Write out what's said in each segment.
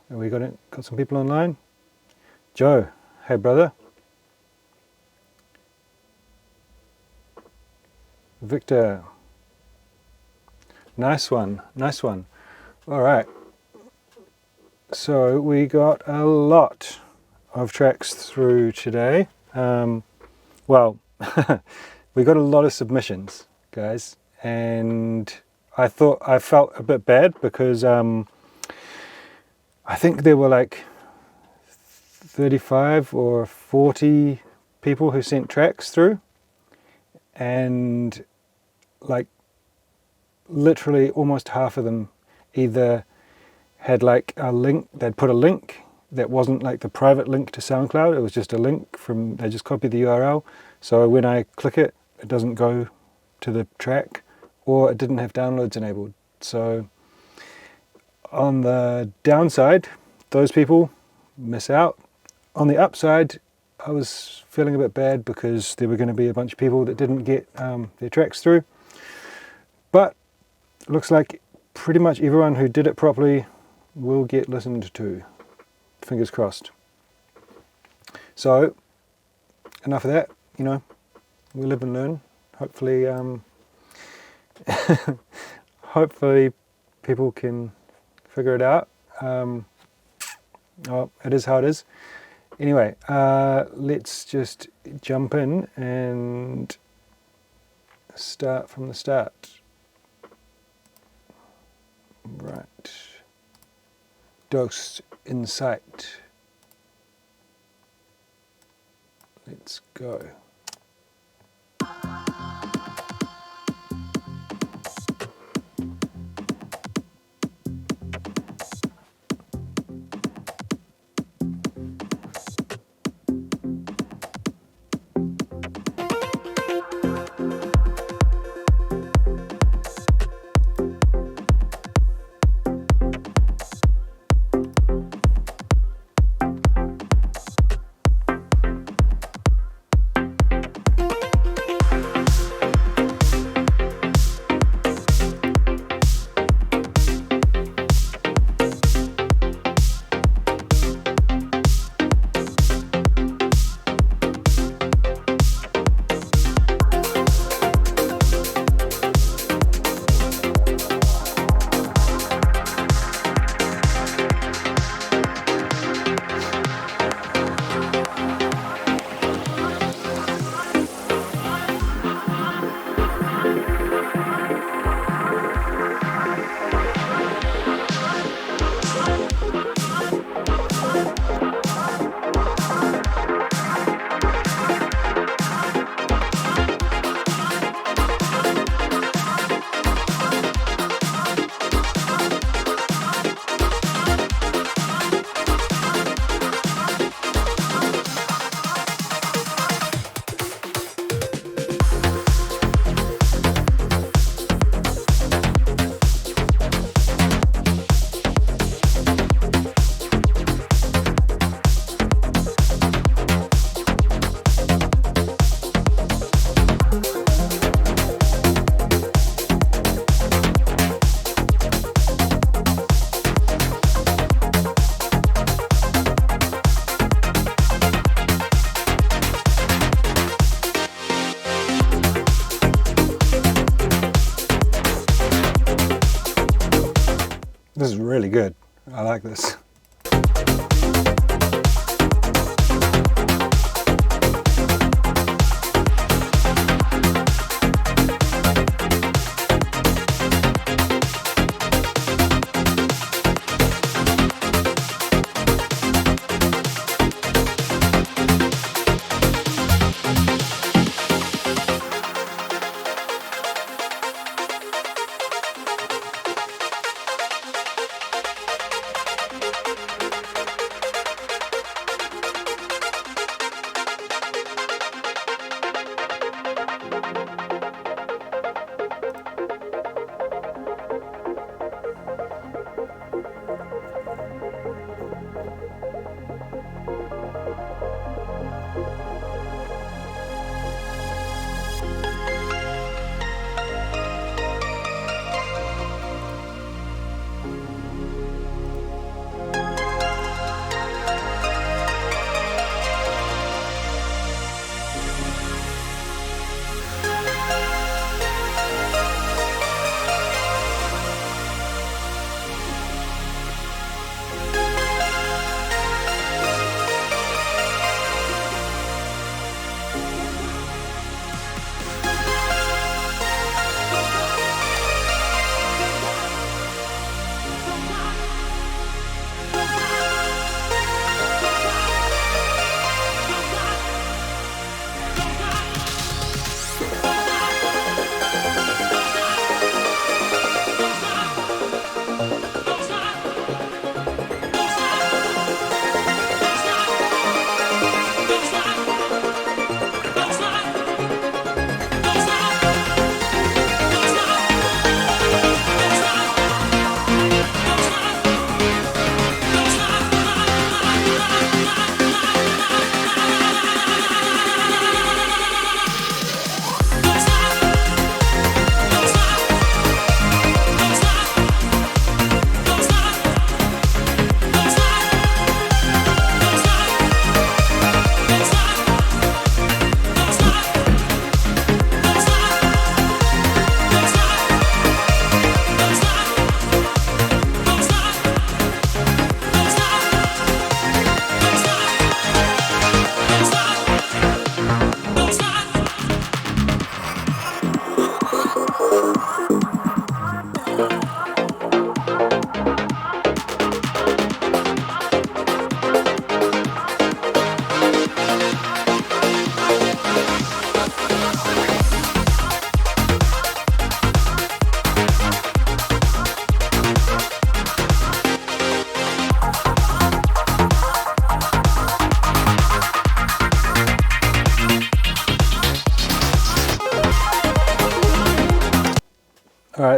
We got some people online. Joe, hey brother. Victor, nice one. All right, so we got a lot of tracks through today. Well, we got a lot of submissions, guys, and I felt a bit bad because I think there were like 35 or 40 people who sent tracks through, and like literally almost half of them either had like a link, they'd put a link that wasn't like the private link to SoundCloud, it was just a link from, they just copied the URL, so when I click it, it doesn't go to the track, or it didn't have downloads enabled. So on the downside, those people miss out. On the upside, I was feeling a bit bad because there were going to be a bunch of people that didn't get their tracks through. But it looks like pretty much everyone who did it properly will get listened to. Fingers crossed. So, enough of that. You know, we live and learn. Hopefully, hopefully people can figure it out. Oh, it is how it is. Anyway, let's just jump in and start from the start. Right. Dose in sight. Let's go. This is really good. I like this.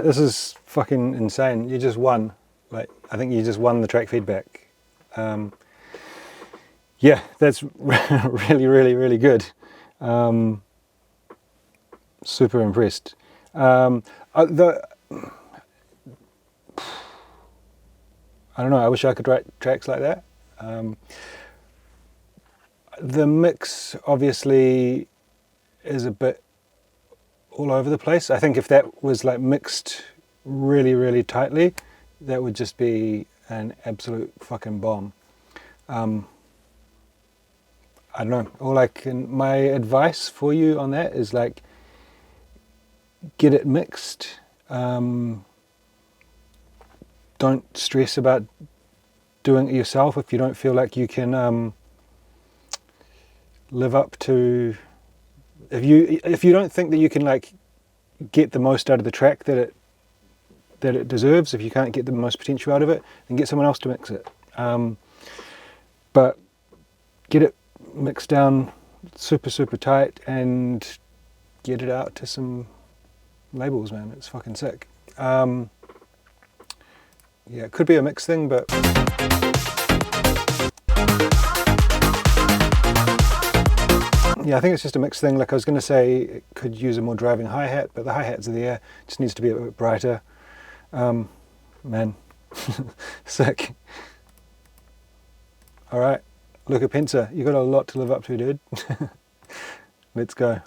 Like, this is fucking insane. You just won. Like, I think you just won the track feedback. Yeah, that's really, really, really good. Super impressed. I don't know, I wish I could write tracks like that. The mix obviously is a bit all over the place. I think if that was like mixed really, really tightly, that would just be an absolute fucking bomb. I don't know, or like, my advice for you on that is like, get it mixed. Don't stress about doing it yourself if you don't feel like you can live up to, if you don't think that you can like get the most out of the track that it deserves, if you can't get the most potential out of it, then get someone else to mix it. But get it mixed down super, super tight and get it out to some labels, man. It's fucking sick. Yeah, it could be a mix thing, but yeah, I think it's just a mix thing. Like, I was going to say it could use a more driving hi-hat, but the hi-hats are there. It just needs to be a bit brighter. Man, sick. All right, Luca Pensa, you got a lot to live up to, dude. Let's go.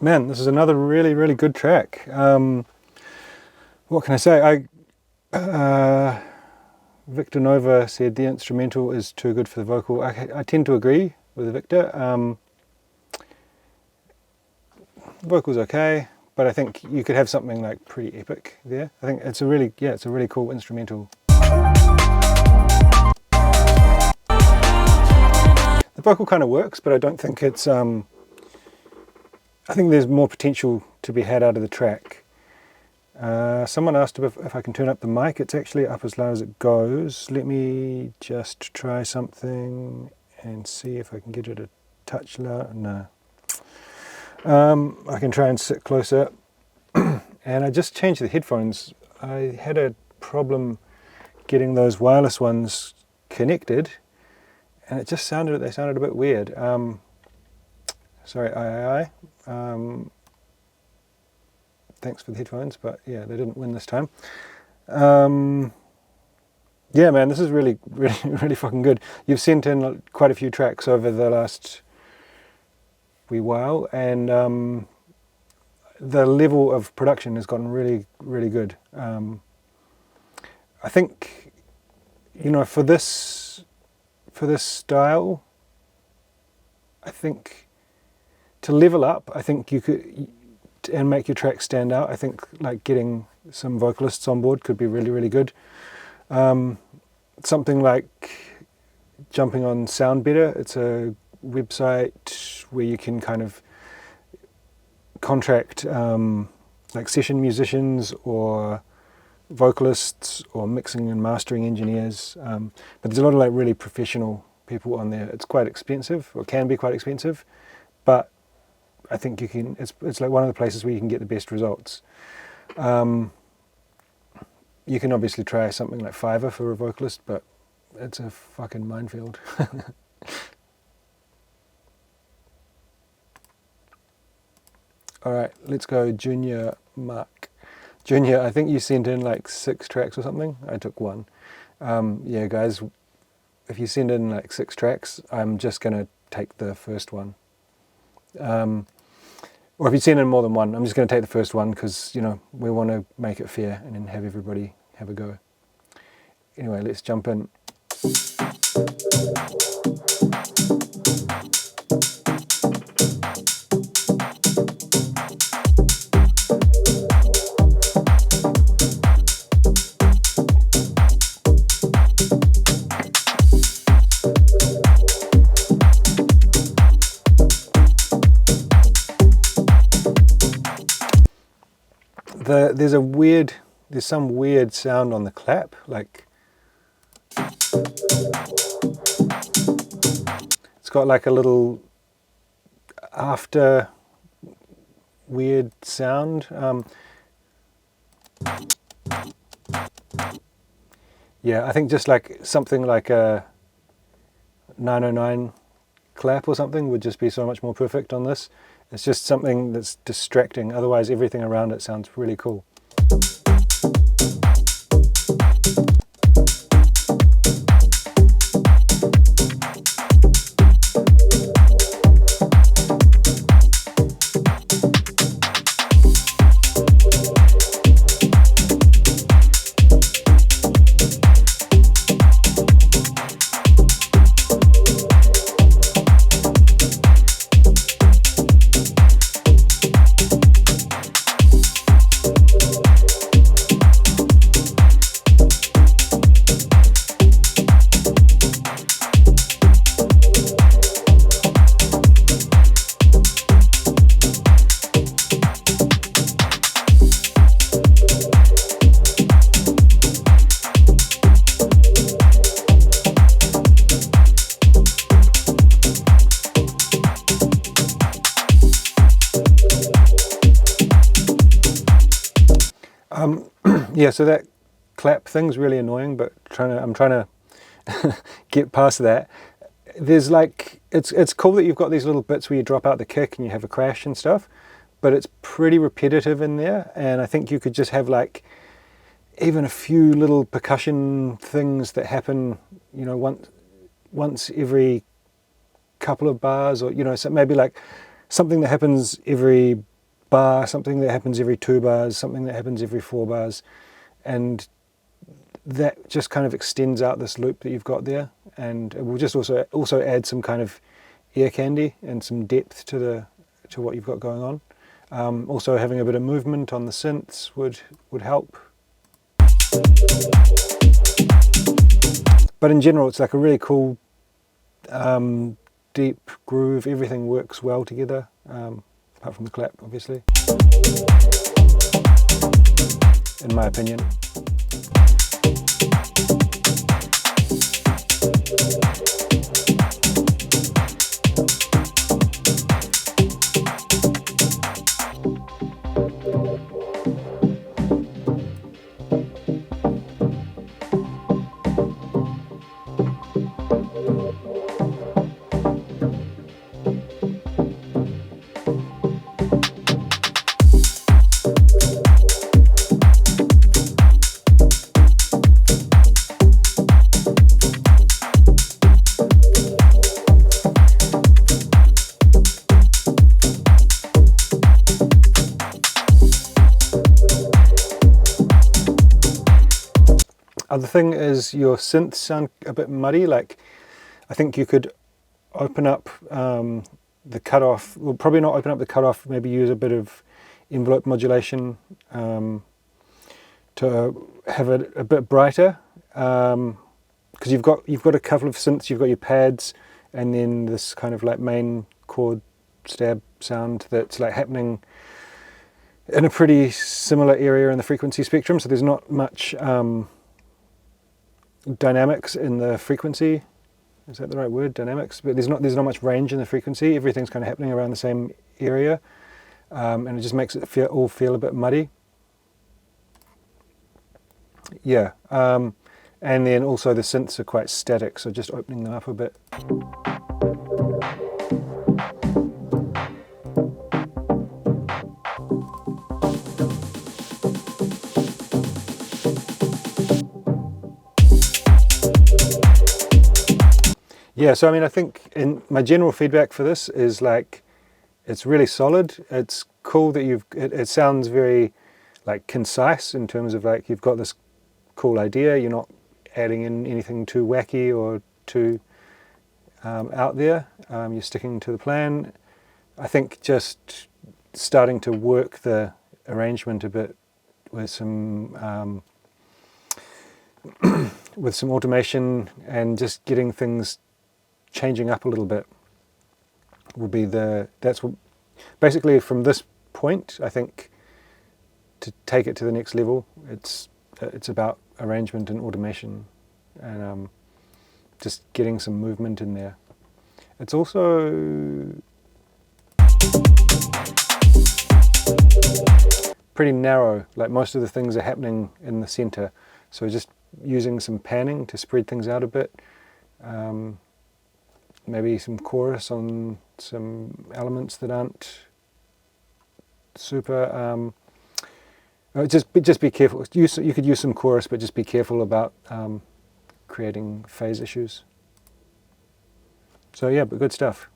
Man, this is another really, really good track. What can I say? Victor Nova said the instrumental is too good for the vocal. I tend to agree with Victor. The vocal's okay, but I think you could have something like pretty epic there. I think it's a really cool instrumental. The vocal kind of works, but I don't think it's, I think there's more potential to be had out of the track. Someone asked if I can turn up the mic. It's actually up as loud as it goes. Let me just try something and see if I can get it a touch loud. No. I can try and sit closer. And I just changed the headphones. I had a problem getting those wireless ones connected, and it just sounded a bit weird. Sorry, I. Thanks for the headphones, but yeah, they didn't win this time. Yeah, man, this is really, really, really fucking good. You've sent in quite a few tracks over the last wee while, and the level of production has gotten really, really good. I think, you know, for this style, I think to level up, I think you could, and make your track stand out, I think like getting some vocalists on board could be really, really good. Something like jumping on Sound Better. It's a website where you can kind of contract like session musicians or vocalists or mixing and mastering engineers. But there's a lot of like really professional people on there. It's quite expensive, or can be quite expensive, but I think you can. It's like one of the places where you can get the best results. You can obviously try something like Fiverr for a vocalist, but it's a fucking minefield. All right, let's go Junior Mark. Junior, I think you sent in like 6 tracks or something. I took 1. Yeah, guys, if you send in like 6 tracks, I'm just gonna take the first one. Or if you send in more than 1, I'm just going to take the first one because, you know, we want to make it fair and then have everybody have a go. Anyway, let's jump in. There's some weird sound on the clap, like it's got like a little after weird sound. Yeah, I think just like something like a 909 clap or something would just be so much more perfect on this. It's just something that's distracting. Otherwise, everything around it sounds really cool. Yeah, so that clap thing's really annoying, but I'm trying to get past that. There's like, it's cool that you've got these little bits where you drop out the kick and you have a crash and stuff, but it's pretty repetitive in there, and I think you could just have like even a few little percussion things that happen, you know, once every couple of bars, or, you know, so maybe like something that happens every bar, something that happens every 2 bars, something that happens every 4 bars, and that just kind of extends out this loop that you've got there, and it will just also add some kind of ear candy and some depth to what you've got going on. Also having a bit of movement on the synths would help. But in general, it's like a really cool, deep groove. Everything works well together, apart from the clap, obviously, in my opinion. Other thing is your synths sound a bit muddy. Like, I think you could open up the cutoff. Well, probably not open up the cutoff. Maybe use a bit of envelope modulation to have it a bit brighter. Because you've got a couple of synths. You've got your pads, and then this kind of like main chord stab sound that's like happening in a pretty similar area in the frequency spectrum. So there's not much dynamics in the frequency. Is that the right word? Dynamics? But there's not much range in the frequency. Everything's kind of happening around the same area, and it just makes it all feel a bit muddy. Yeah, and then also the synths are quite static, so just opening them up a bit. Yeah, so I mean, I think my general feedback for this is like, it's really solid. It's cool that it sounds very like concise in terms of like, you've got this cool idea. You're not adding in anything too wacky or too out there. You're sticking to the plan. I think just starting to work the arrangement a bit with some with some automation and just getting things changing up a little bit will be that's what basically from this point, I think, to take it to the next level, it's about arrangement and automation, and just getting some movement in there. It's also pretty narrow, like most of the things are happening in the center, so just using some panning to spread things out a bit. Maybe some chorus on some elements that aren't super. Just be careful. You could use some chorus, but just be careful about creating phase issues. So yeah, but good stuff.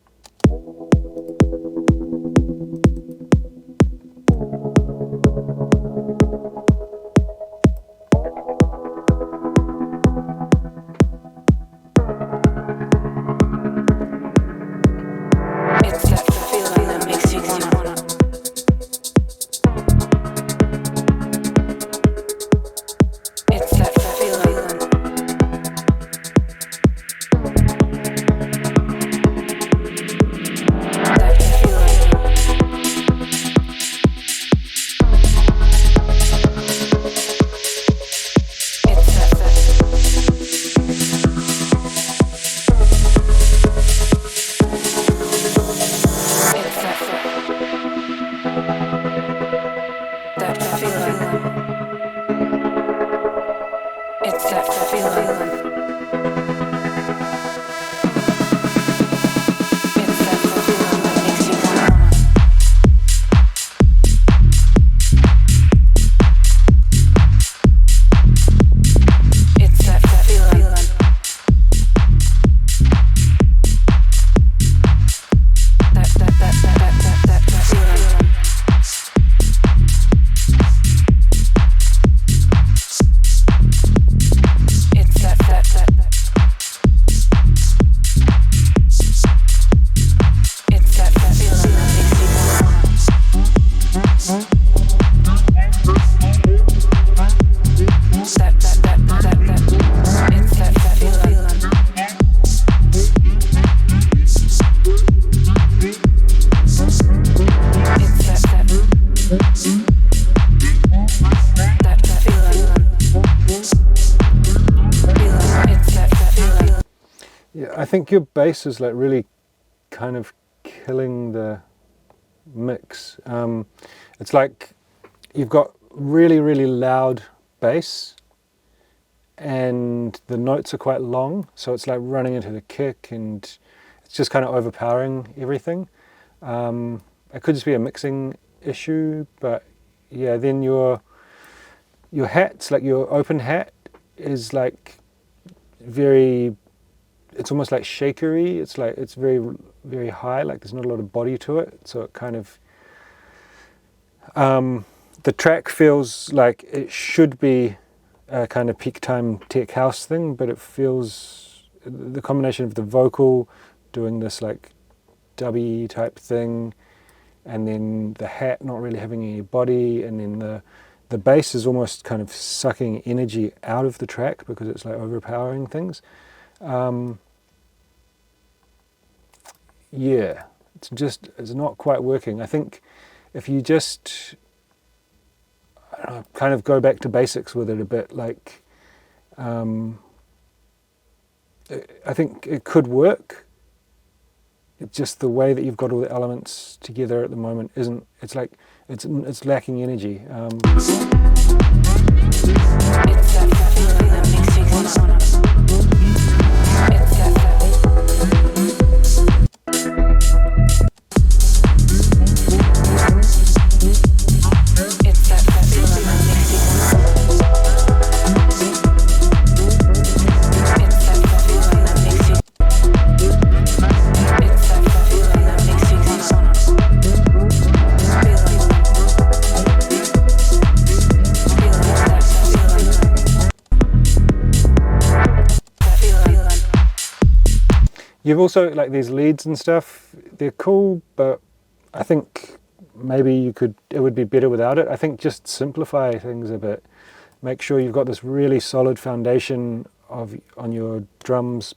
I think your bass is like really kind of killing the mix. It's like you've got really, really loud bass and the notes are quite long, so it's like running into the kick and it's just kind of overpowering everything. It could just be a mixing issue, but yeah, then your hats, like your open hat, is like very, it's almost like shakery. It's like it's very, very high, like there's not a lot of body to it, so it kind of the track feels like it should be a kind of peak time tech house thing, but it feels, the combination of the vocal doing this like dubby type thing, and then the hat not really having any body, and then the bass is almost kind of sucking energy out of the track because it's like overpowering things. Yeah, it's not quite working. I think if you just kind of go back to basics with it a bit, like I think it could work. It's just the way that you've got all the elements together at the moment isn't. It's like it's lacking energy. You've also, like these leads and stuff, they're cool, but I think maybe it would be better without it. I think just simplify things a bit. Make sure you've got this really solid foundation on your drums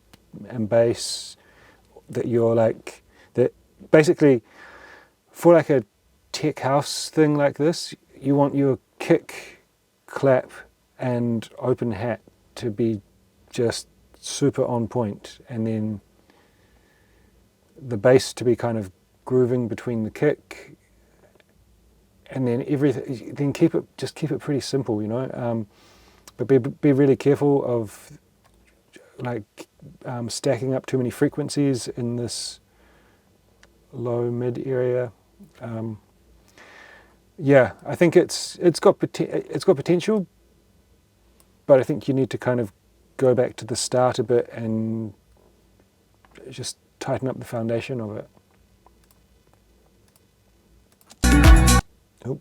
and bass, that you're like, that basically for like a tech house thing like this, you want your kick, clap and open hat to be just super on point, and then the bass to be kind of grooving between the kick, and then everything. Then keep it pretty simple, you know. But be really careful of like stacking up too many frequencies in this low mid area. Yeah, I think it's got potential, but I think you need to kind of go back to the start a bit and just tighten up the foundation of it. Oh.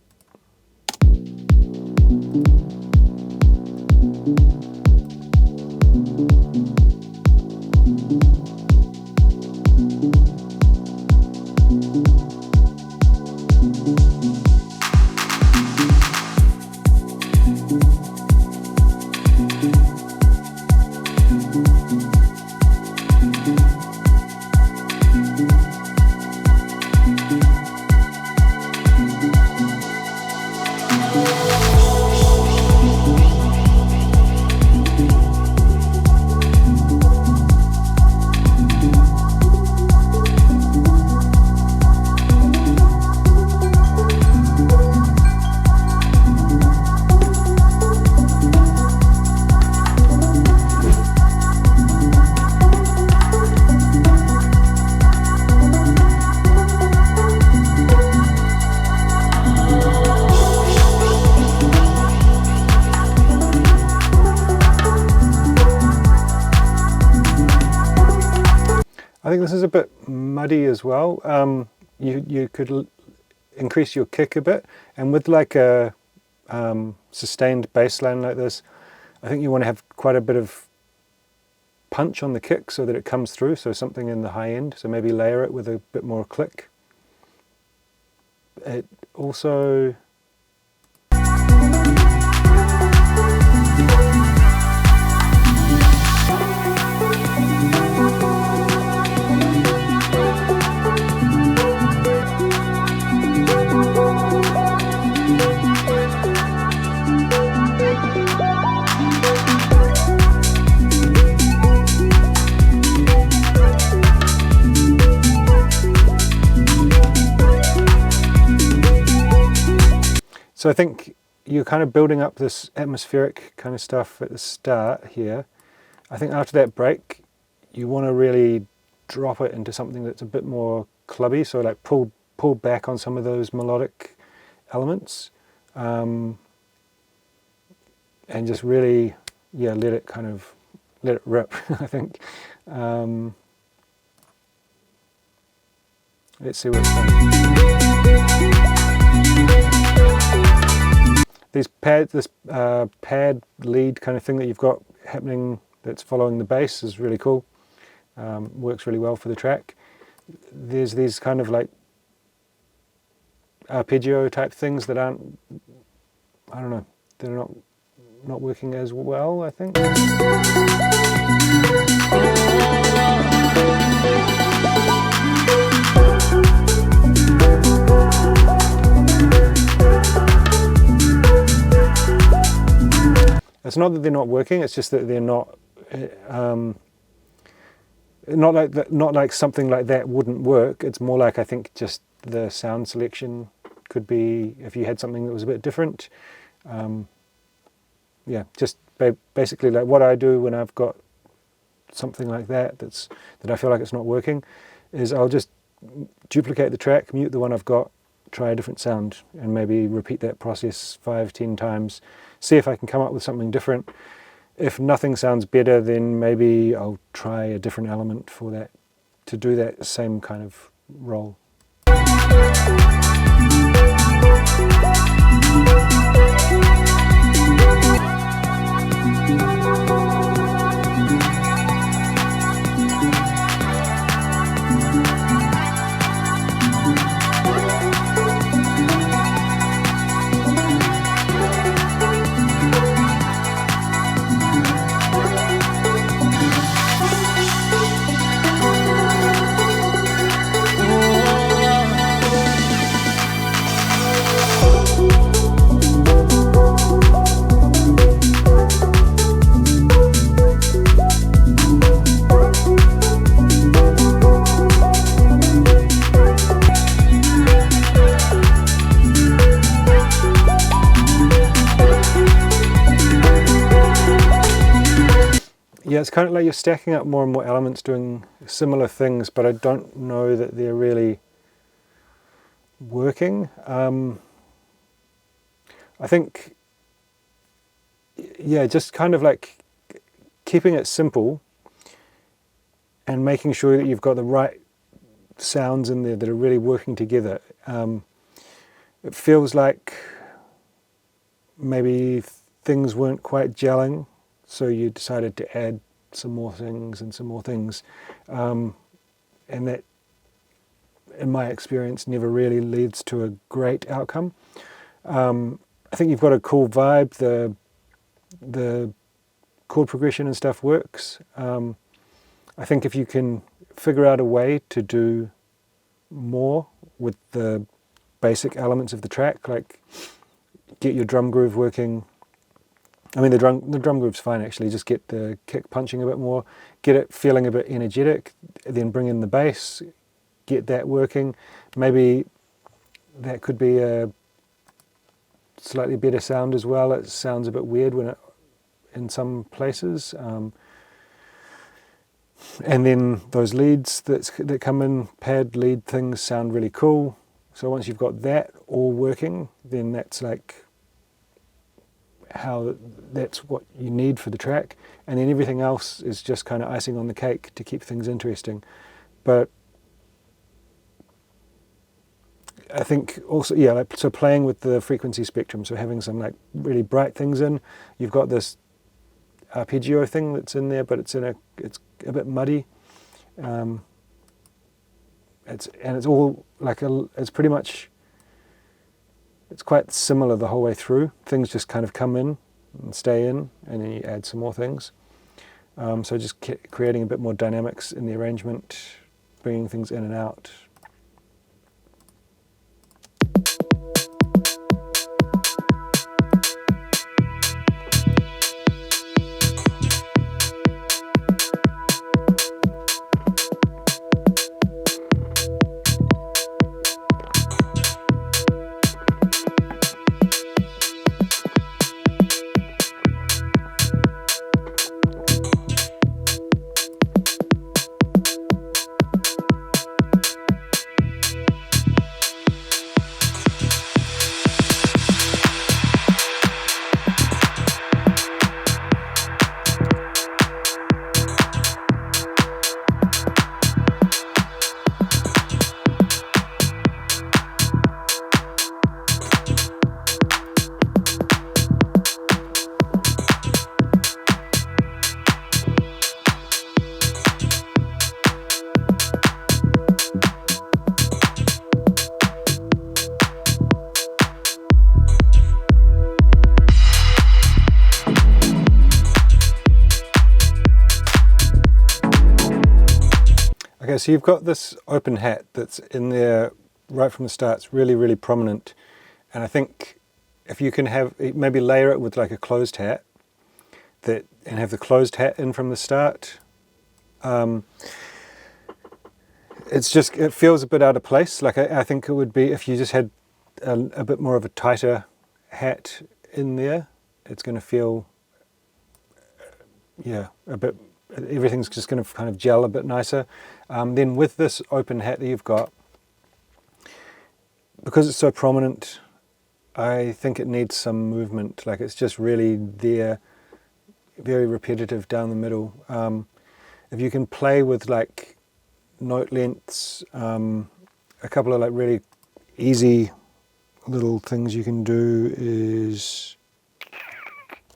I think this is a bit muddy as well. You could increase your kick a bit, and with like a sustained bass line like this, I think you want to have quite a bit of punch on the kick so that it comes through, so something in the high end, so maybe layer it with a bit more click. It also So I think you're kind of building up this atmospheric kind of stuff at the start here. I think after that break, you want to really drop it into something that's a bit more clubby, so like pull back on some of those melodic elements, and just really, yeah, let it rip, I think. Let's see what's done. This pad lead kind of thing that you've got happening that's following the bass is really cool. Works really well for the track. There's these kind of like arpeggio type things that aren't, I don't know, they're not working as well, I think. It's not that they're not working, it's just that they're not like something like that wouldn't work. It's more like, I think, just the sound selection could be, if you had something that was a bit different. Yeah, just basically like what I do when I've got something like that that I feel like it's not working, is I'll just duplicate the track, mute the one I've got, try a different sound, and maybe repeat that process 5-10 times, see if I can come up with something different. If nothing sounds better, then maybe I'll try a different element for that, to do that same kind of role. Yeah, it's kind of like you're stacking up more and more elements doing similar things, but I don't know that they're really working. I think, yeah, just kind of like keeping it simple and making sure that you've got the right sounds in there that are really working together. It feels like maybe things weren't quite gelling, so you decided to add some more things and some more things. And that, in my experience, never really leads to a great outcome. I think you've got a cool vibe. The chord progression and stuff works. I think if you can figure out a way to do more with the basic elements of the track, like get your drum groove working. I mean, the drum groove's fine actually, just get the kick punching a bit more, get it feeling a bit energetic, then bring in the bass, get that working. Maybe that could be a slightly better sound as well. It sounds a bit weird in some places. And then those leads that come in, pad lead things, sound really cool. So once you've got that all working, then that's like that's what you need for the track, and then everything else is just kind of icing on the cake to keep things interesting. But I think also, yeah, like, so playing with the frequency spectrum, so having some like really bright things in, you've got this arpeggio thing that's in there, but it's a bit muddy. It's all like it's pretty much. It's quite similar the whole way through. Things just kind of come in and stay in, and then you add some more things. So just creating a bit more dynamics in the arrangement, bringing things in and out. Okay, so you've got this open hat that's in there right from the start. It's really, really prominent. And I think if you can have, maybe layer it with like a closed hat, and have the closed hat in from the start, it feels a bit out of place. Like I think it would be if you just had a bit more of a tighter hat in there, it's going to feel, a bit, everything's just going to kind of gel a bit nicer. Then with this open hat that you've got, because it's so prominent, I think it needs some movement. Like it's just really there, very repetitive down the middle. If you can play with like note lengths, a couple of like really easy little things you can do is,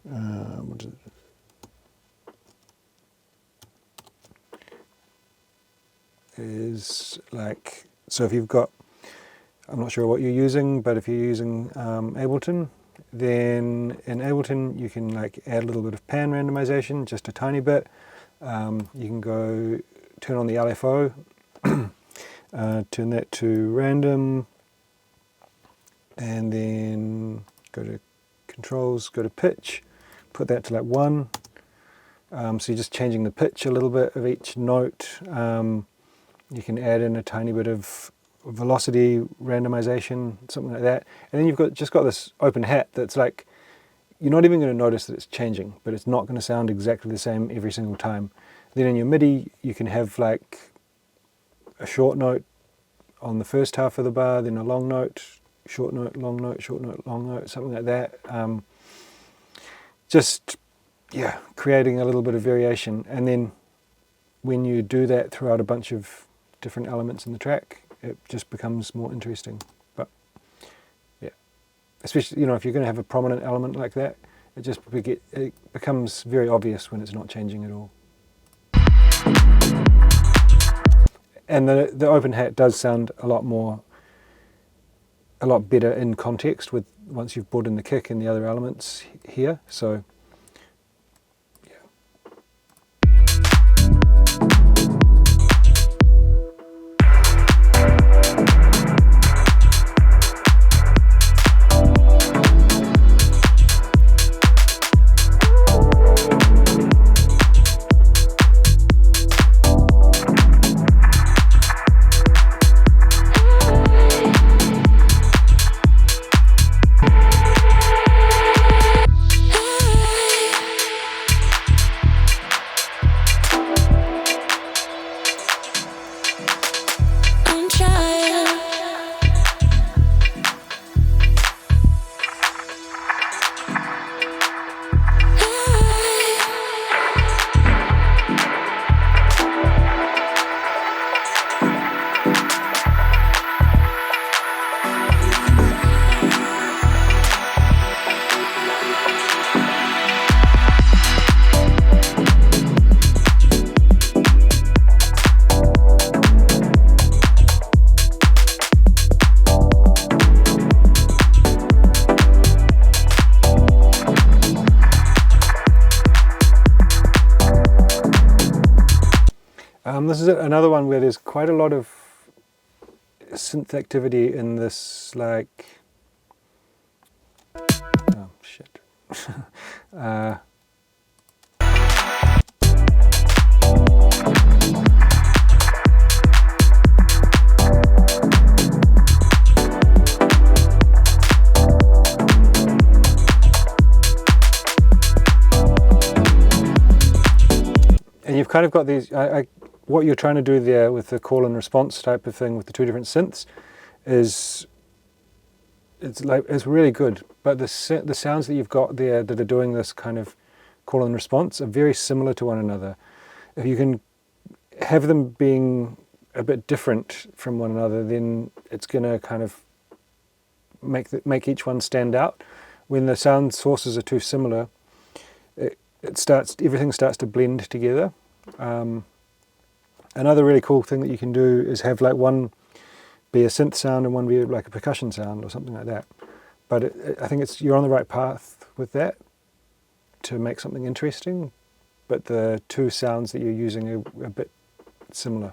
what is it? Is like, so if you've got, I'm not sure what you're using, but if you're using Ableton, then in Ableton you can like add a little bit of pan randomization, just a tiny bit. You can go turn on the LFO, turn that to random, and then go to controls, go to pitch, put that to like 1. So you're just changing the pitch a little bit of each note. You can add in a tiny bit of velocity randomization, something like that. And then you've just got this open hat that's like, you're not even going to notice that it's changing, but it's not going to sound exactly the same every single time. Then in your MIDI, you can have like a short note on the first half of the bar, then a long note, short note, long note, short note, long note, something like that. Creating a little bit of variation. And then when you do that throughout a bunch of different elements in the track, it just becomes more interesting. But yeah, especially, if you're going to have a prominent element like that, it becomes very obvious when it's not changing at all. And the open hat does sound a lot better in context with once you've brought in the kick and the other elements here. So this is another one where there's quite a lot of synth activity in this, like, oh shit. And you've kind of got these, what you're trying to do there with the call and response type of thing with the two different synths is, it's really good. But the sounds that you've got there that are doing this kind of call and response are very similar to one another. If you can have them being a bit different from one another, then it's going to kind of make each one stand out. When the sound sources are too similar, everything starts to blend together. Another really cool thing that you can do is have like one be a synth sound and one be like a percussion sound or something like that. But I think you're on the right path with that to make something interesting, but the two sounds that you're using are a bit similar.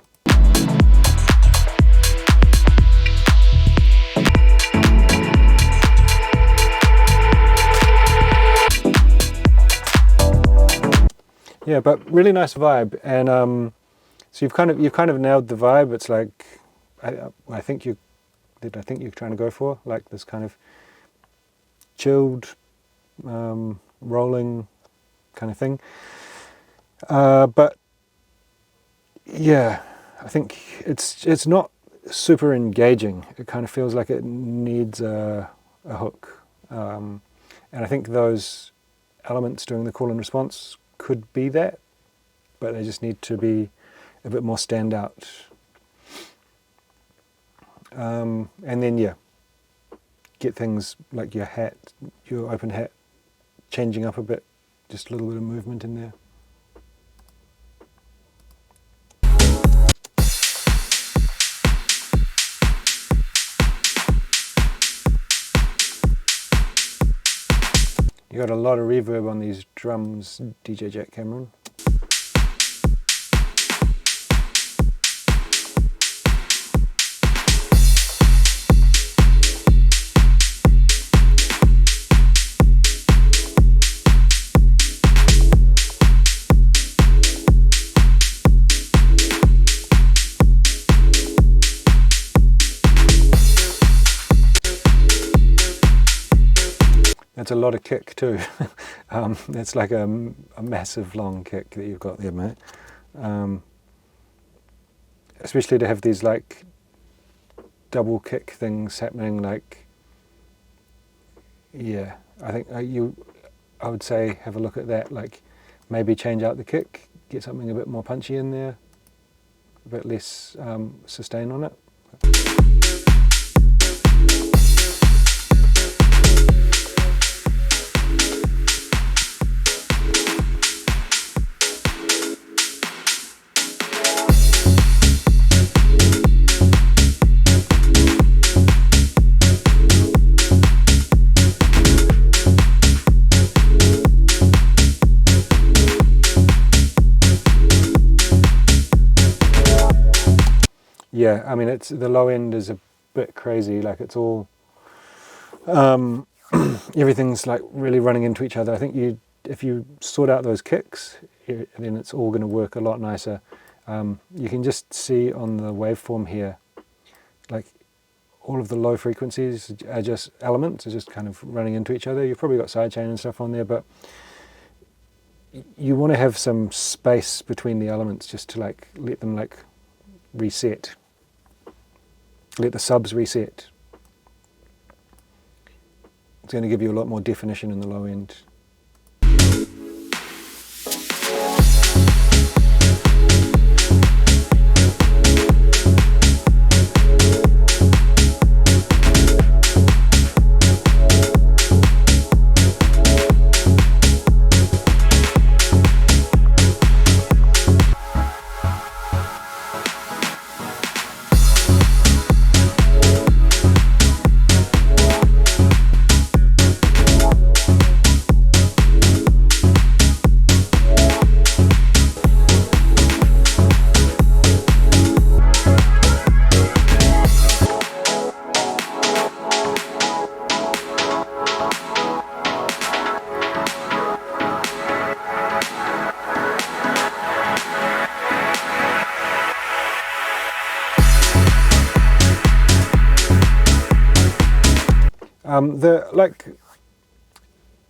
Yeah, but really nice vibe, and so you've kind of nailed the vibe. It's like I think you're trying to go for, like this kind of chilled, rolling kind of thing. But yeah, I think it's not super engaging. It kind of feels like it needs a hook, and I think those elements during the call and response could be that, but they just need to be a bit more standout. And then get things like your open hat, changing up a bit, just a little bit of movement in there. You got a lot of reverb on these drums, DJ Jack Cameron. It's a lot of kick too. It's like a massive long kick that you've got there, mate. Especially to have these like double kick things happening. Like, yeah, I think I would say have a look at that. Like, maybe change out the kick, get something a bit more punchy in there, a bit less sustain on it. Yeah, I mean, the low end is a bit crazy. Like, it's all everything's like really running into each other. I think if you sort out those kicks, then it's all going to work a lot nicer. You can just see on the waveform here, like all of the low frequencies are just elements, are just kind of running into each other. You've probably got sidechain and stuff on there, but you want to have some space between the elements just to like let them like reset. Let the subs reset. It's going to give you a lot more definition in the low end.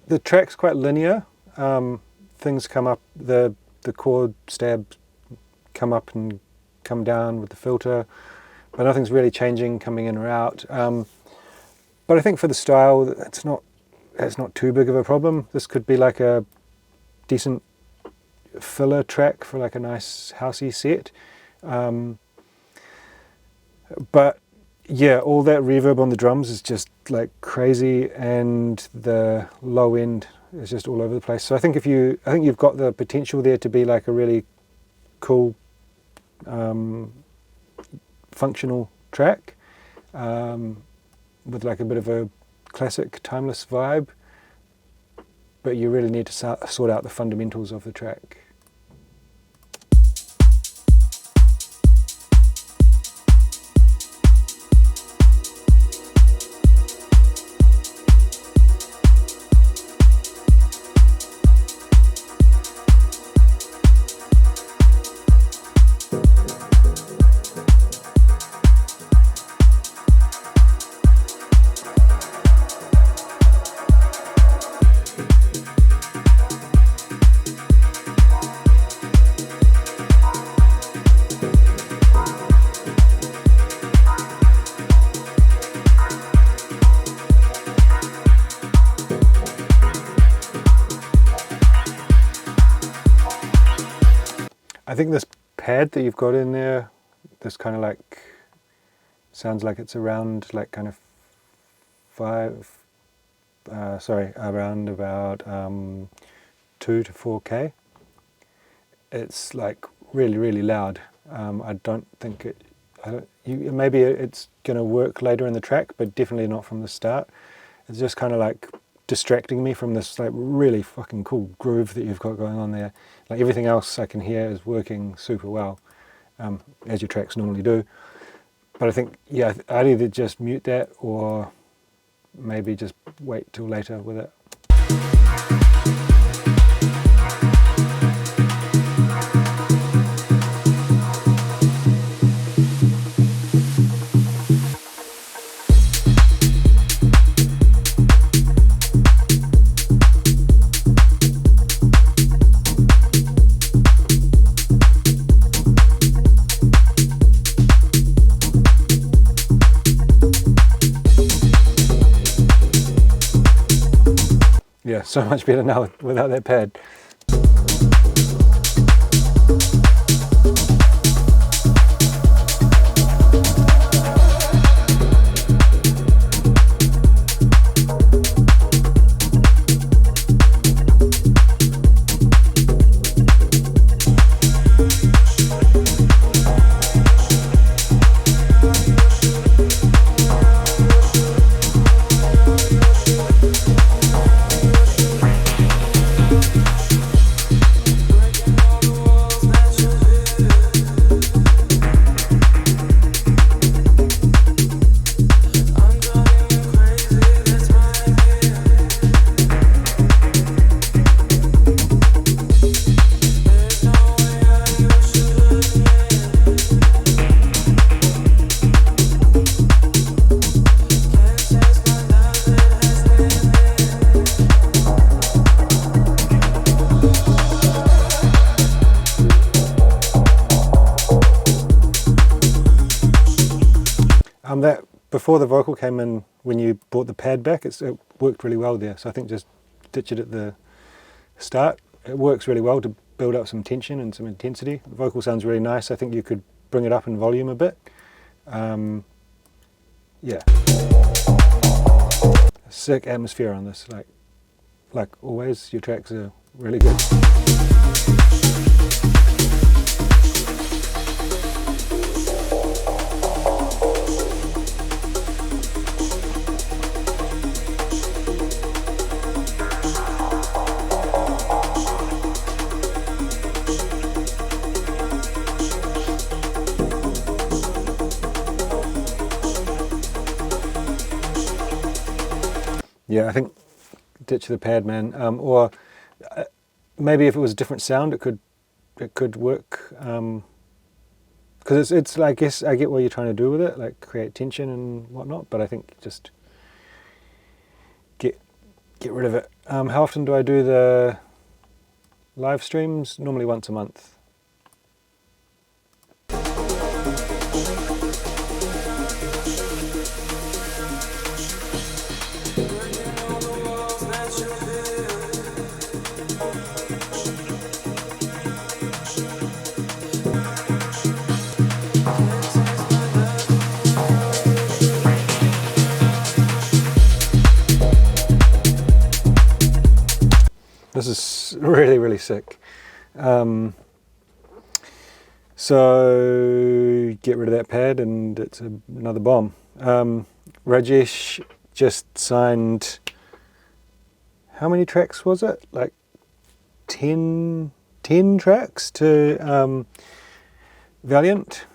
The track's quite linear. Things come up, the chord stabs come up and come down with the filter, but nothing's really changing coming in or out. But I think for the style, it's not too big of a problem. This could be like a decent filler track for like a nice housey set. But yeah, all that reverb on the drums is just like crazy, and the low end is just all over the place. So I think you've got the potential there to be like a really cool, functional track with like a bit of a classic, timeless vibe. But you really need to sort out the fundamentals of the track. I think this pad that you've got in there, this kind of like, sounds like it's around like kind of around about 2 to 4K. It's like really, really loud. I don't think it, maybe it's going to work later in the track, but definitely not from the start. It's just kind of like distracting me from this like really fucking cool groove that you've got going on there. Like everything else I can hear is working super well, as your tracks normally do. But I think, yeah, I'd either just mute that or maybe just wait till later with it. Yeah, so much better now without that pad. That before the vocal came in, when you brought the pad back, it worked really well there. So I think just ditch it at the start. It works really well to build up some tension and some intensity. The vocal sounds really nice. I think you could bring it up in volume a bit. Yeah, sick atmosphere on this. Like always, your tracks are really good. Yeah, I think ditch the pad, man. Or maybe if it was a different sound, it could work. Because it's I guess I get what you're trying to do with it, like create tension and whatnot. But I think just get rid of it. How often do I do the live streams? Normally once a month. This is really, really sick. So get rid of that pad and it's another bomb. Rajesh just signed, how many tracks was it? Like 10 tracks to Valiant,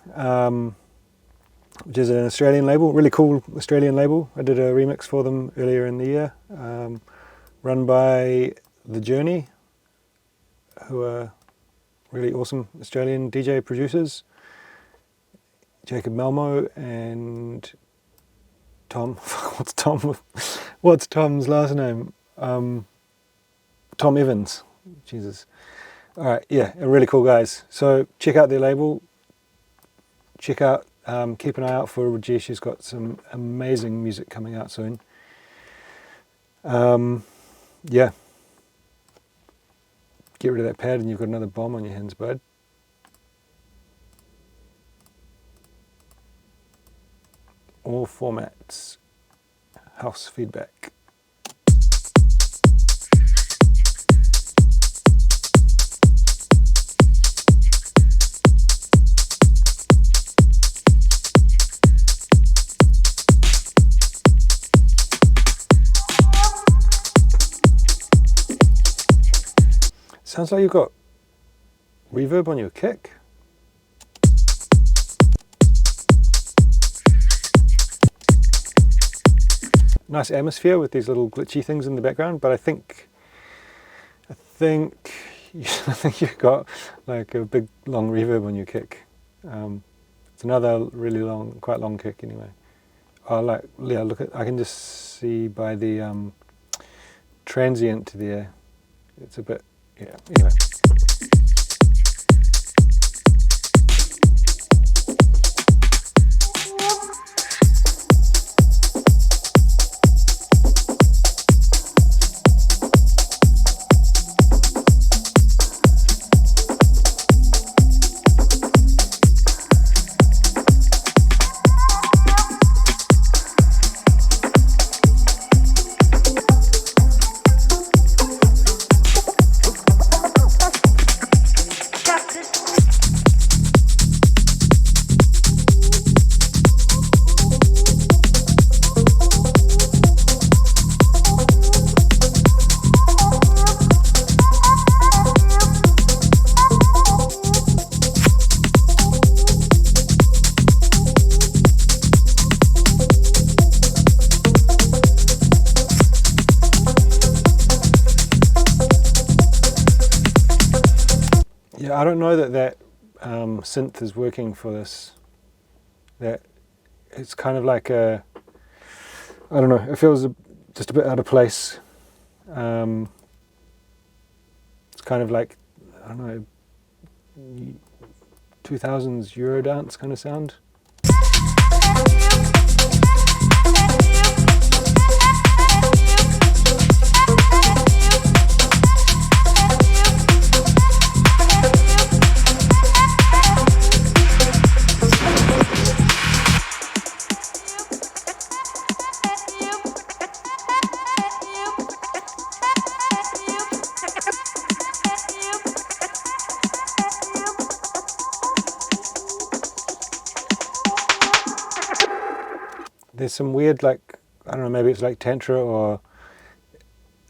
which is an Australian label, really cool Australian label. I did a remix for them earlier in the year, run by The Journey, who are really awesome Australian DJ producers. Jacob Malmo and Tom. What's Tom's last name? Tom Evans. Jesus. All right, yeah, really cool guys. So check out their label. Check out, keep an eye out for Rajesh. He's got some amazing music coming out soon. Yeah. Get rid of that pad and you've got another bomb on your hands, bud. all formats, house feedback. Sounds like you've got reverb on your kick. Nice atmosphere with these little glitchy things in the background, but I think you've got like a big long reverb on your kick. It's another really long, quite long kick anyway. Look at, I can just see by the transient there. It's a bit, yeah. Anyway. I don't know that synth is working for this. That it's kind of like a, I don't know, it feels just a bit out of place. It's kind of like, I don't know, 2000s Eurodance kind of sound. There's some weird, like, I don't know, maybe it's like Tantra or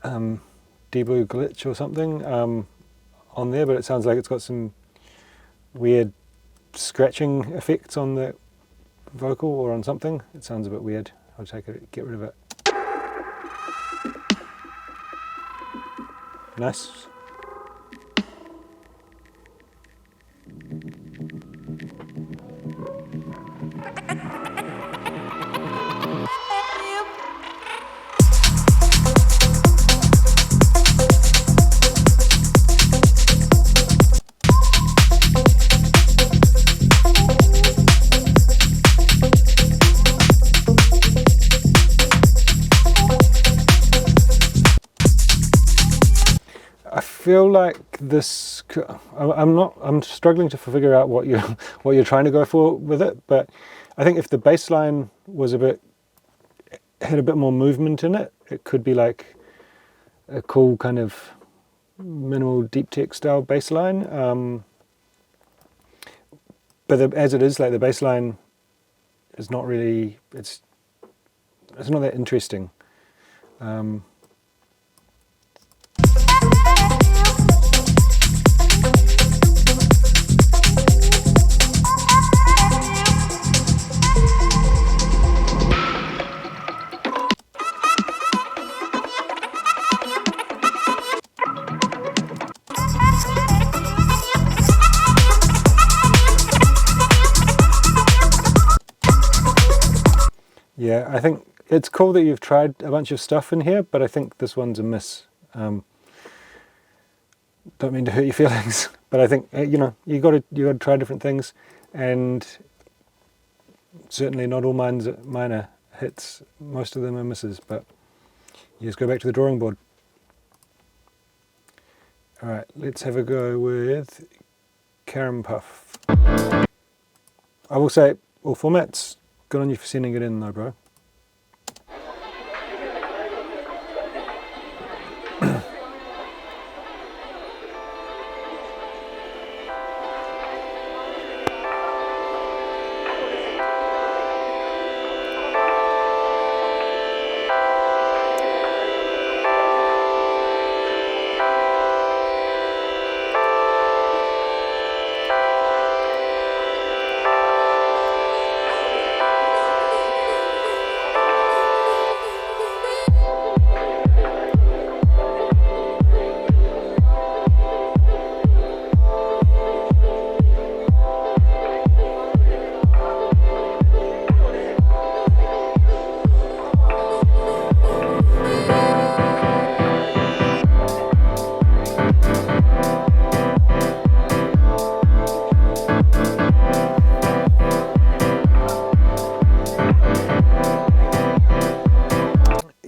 Debug glitch or something on there, but it sounds like it's got some weird scratching effects on the vocal or on something. It sounds a bit weird. I'll get rid of it. Nice. I feel like this. I'm struggling to figure out what you're trying to go for with it. But I think if the bass line was had a bit more movement in it, it could be like a cool kind of minimal deep tech style bass line. But as it is, like the bass line is not really. It's not that interesting. Yeah, I think it's cool that you've tried a bunch of stuff in here, but I think this one's a miss. Don't mean to hurt your feelings, but I think you got to try different things, and certainly not all mine are hits. Most of them are misses, but you just go back to the drawing board. All right, let's have a go with Carom Puff. I will say all formats, Good on you for sending it in though, bro.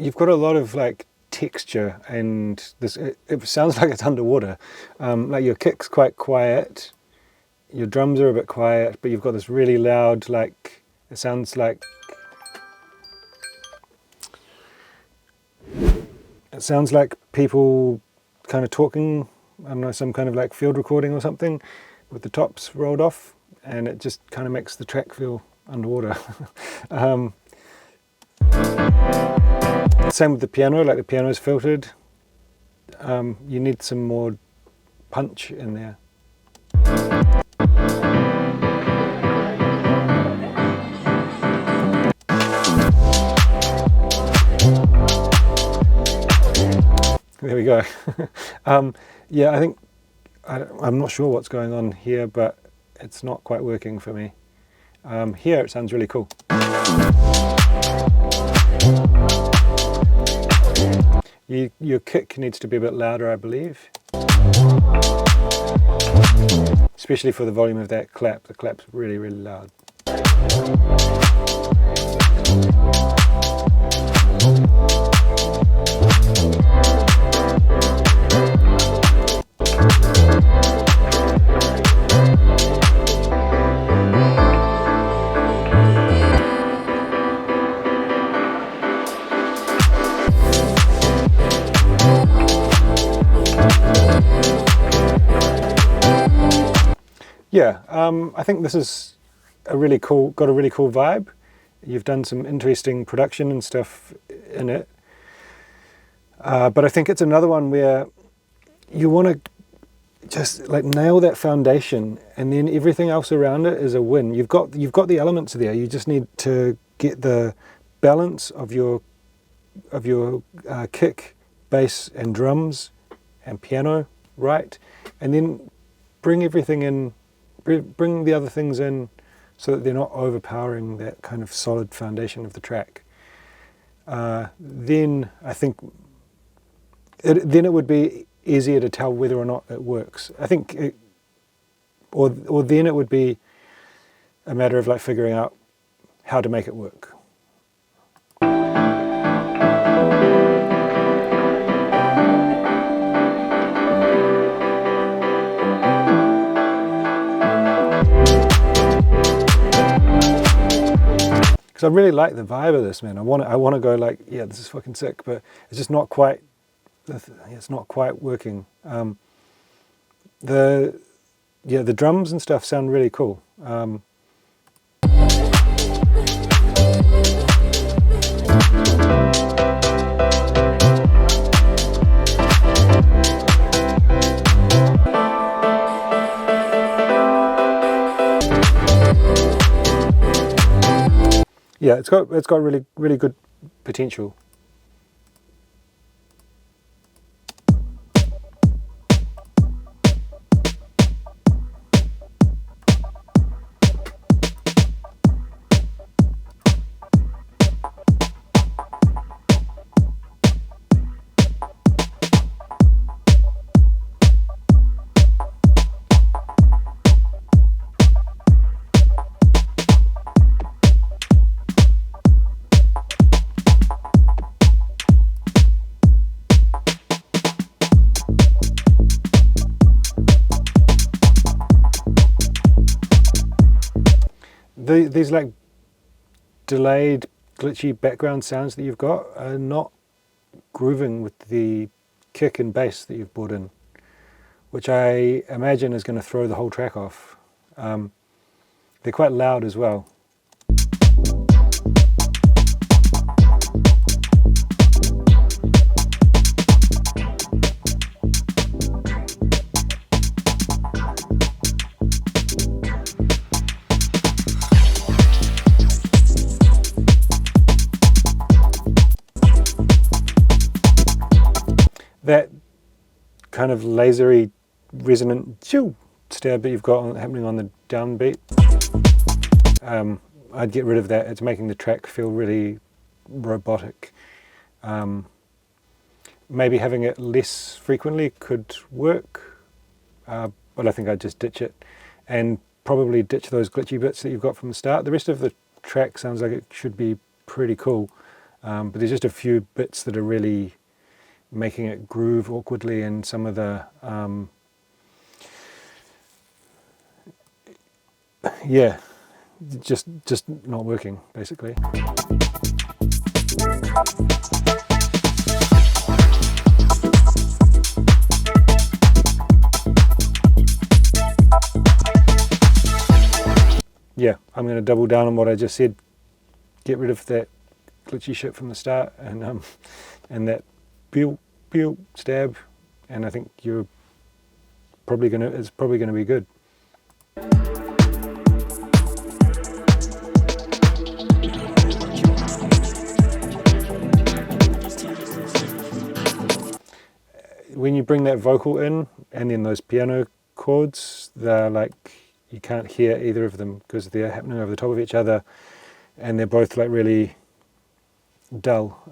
You've got a lot of like texture, and this it sounds like it's underwater. Like your kick's quite quiet, your drums are a bit quiet, but you've got this really loud, like it sounds like people kind of talking. I don't know, some kind of like field recording or something, with the tops rolled off, and it just kind of makes the track feel underwater. Same with the piano, like the piano's filtered. You need some more punch in there. There we go. Yeah, I think, I'm not sure what's going on here, but it's not quite working for me. Here it sounds really cool. Your kick needs to be a bit louder, I believe. Especially for the volume of that clap. The clap's really, really loud. Yeah, I think this is got a really cool vibe. You've done some interesting production and stuff in it. But I think it's another one where you want to just like nail that foundation, and then everything else around it is a win. You've got the elements there. You just need to get the balance of your kick, bass, and drums, and piano right, and then bring everything in. Bring the other things in so that they're not overpowering that kind of solid foundation of the track. Then I think then it would be easier to tell whether or not it works. I think, or then it would be a matter of like figuring out how to make it work. Because I really like the vibe of this, man. I want to go like, yeah, this is fucking sick, but it's just not quite. It's not quite working. The drums and stuff sound really cool. Yeah, it's got really good potential. These like delayed, glitchy background sounds that you've got are not grooving with the kick and bass that you've brought in, which I imagine is going to throw the whole track off. They're quite loud as well. That kind of lasery, resonant stab that you've got happening on the downbeat, I'd get rid of that. It's making the track feel really robotic. Maybe having it less frequently could work, but I think I'd just ditch it, and probably ditch those glitchy bits that you've got from the start. The rest of the track sounds like it should be pretty cool, but there's just a few bits that are really making it groove awkwardly, and some of the yeah, just not working basically. Yeah, I'm going to double down on what I just said. Get rid of that glitchy shit from the start, and that pew stab, and I think you're probably gonna. It's probably going to be good. When you bring that vocal in, and then those piano chords, they're like, you can't hear either of them because they're happening over the top of each other, and they're both like really dull.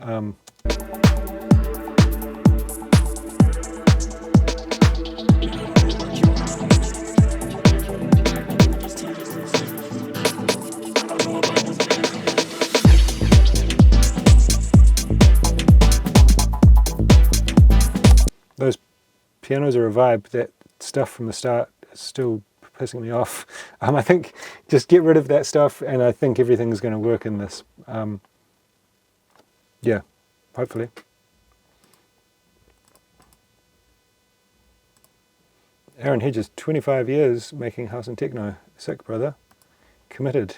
Those pianos are a vibe. That stuff from the start is still pissing me off. I think just get rid of that stuff, and I think everything's going to work in this. Yeah, hopefully. Aaron Hedges, 25 years making house and techno. Sick, brother. Committed.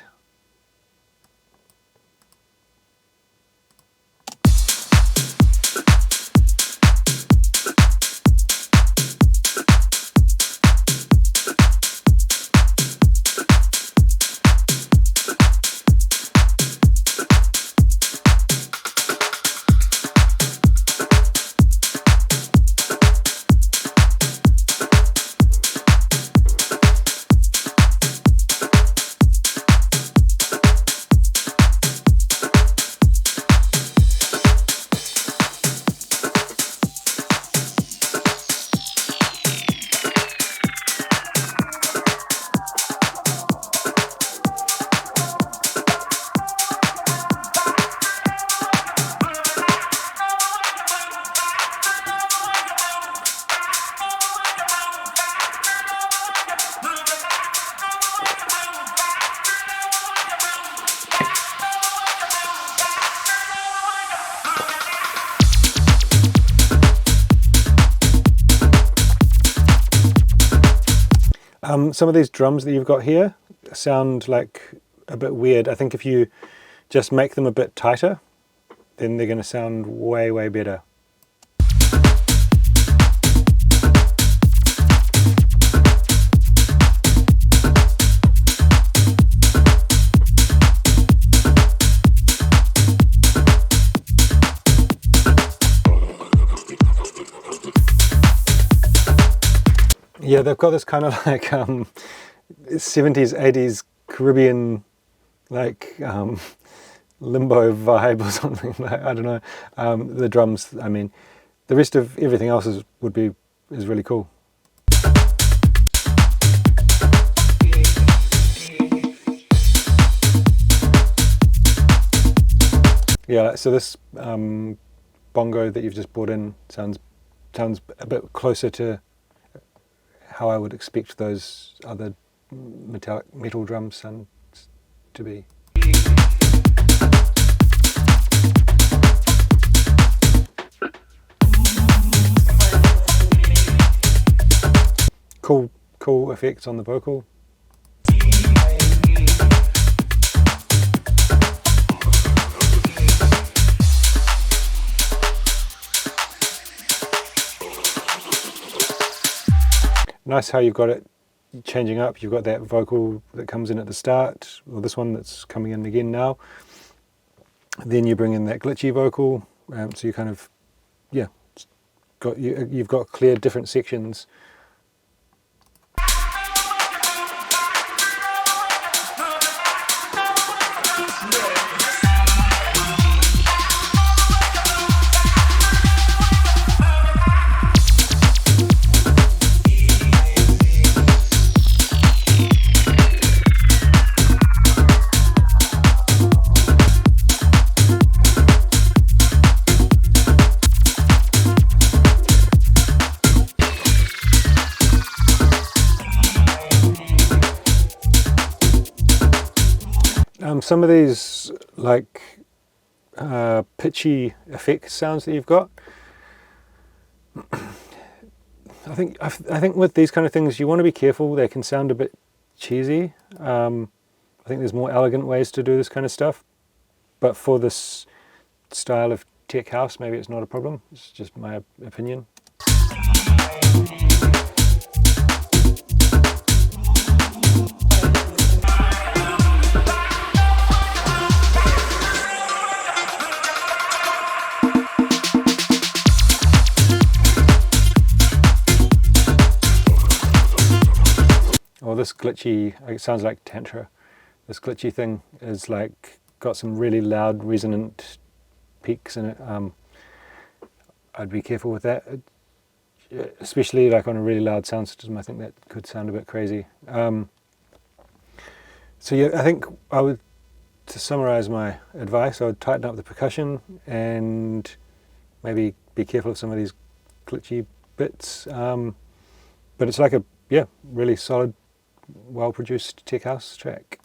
Some of these drums that you've got here sound like a bit weird. I think if you just make them a bit tighter, then they're going to sound way, way better. Yeah, they've got this kind of like 70s, 80s Caribbean like limbo vibe or something. Like, I don't know. The drums, I mean, the rest of everything else is really cool. Yeah, so this bongo that you've just brought in sounds a bit closer to how I would expect those other metal drums sound to be. cool effects on the vocal. Nice how you've got it changing up. You've got that vocal that comes in at the start, or this one that's coming in again now. Then you bring in that glitchy vocal, so you kind of, yeah, you've got clear different sections. Some of these like pitchy effect sounds that you've got, I think with these kind of things you want to be careful. They can sound a bit cheesy. I think there's more elegant ways to do this kind of stuff, but for this style of tech house maybe it's not a problem. It's just my opinion. Or this glitchy, it sounds like Tantra. This glitchy thing is like got some really loud resonant peaks in it. I'd be careful with that, especially like on a really loud sound system. I think that could sound a bit crazy. So yeah, I think to summarize my advice, I would tighten up the percussion and maybe be careful of some of these glitchy bits. But it's like a, yeah, really solid, well-produced tech house track.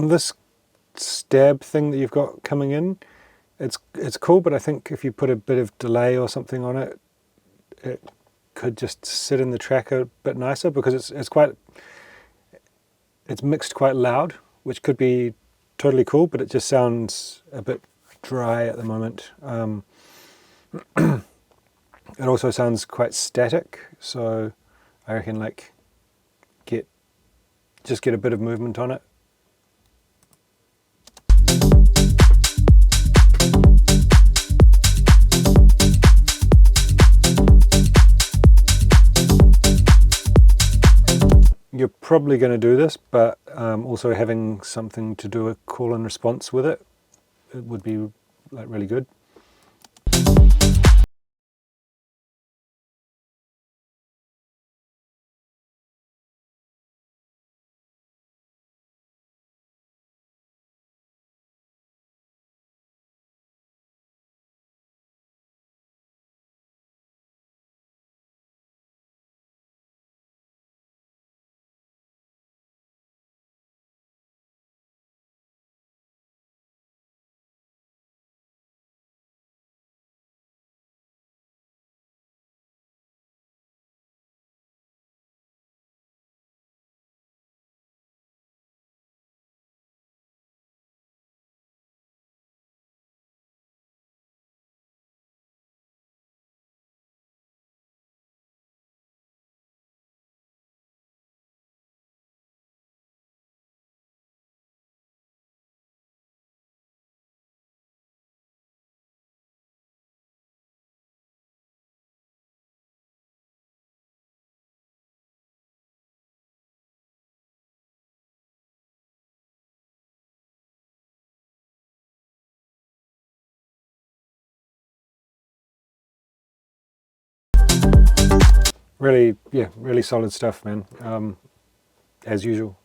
This stab thing that you've got coming in, it's cool, but I think if you put a bit of delay or something on it, it could just sit in the track a bit nicer, because it's mixed quite loud, which could be totally cool, but it just sounds a bit dry at the moment. It also sounds quite static, so I reckon like just get a bit of movement on it. You're probably going to do this, but also having something to do a call and response with it would be like really good. really, yeah, really solid stuff, man, as usual.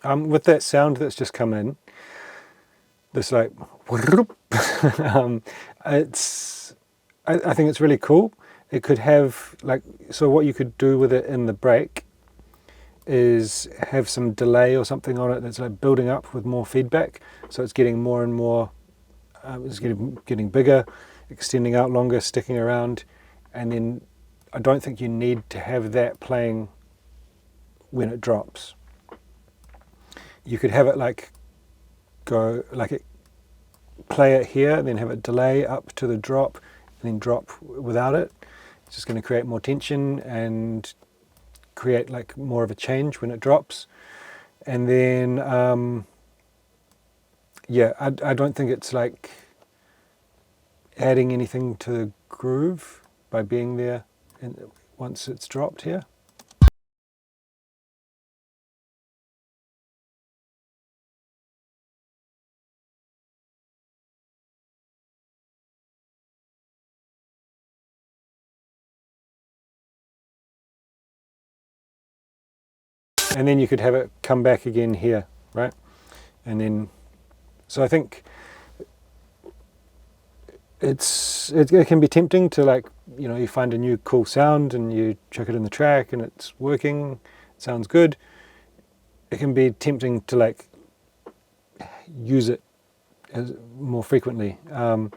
With that sound that's just come in, this like, I think it's really cool. It could have like, so what you could do with it in the break is have some delay or something on it that's like building up with more feedback. So it's getting more and more, it's getting bigger, extending out longer, sticking around. And then I don't think you need to have that playing when it drops. You could have it like go like it, play it here and then have it delay up to the drop and then drop without it. It's just going to create more tension and create like more of a change when it drops. And then yeah, I don't think it's like adding anything to the groove by being there once it's dropped here. And then you could have it come back again here, right? And then, so I think it can be tempting to like, you know, you find a new cool sound and you chuck it in the track and it's working, it sounds good. It can be tempting to like use it more frequently. But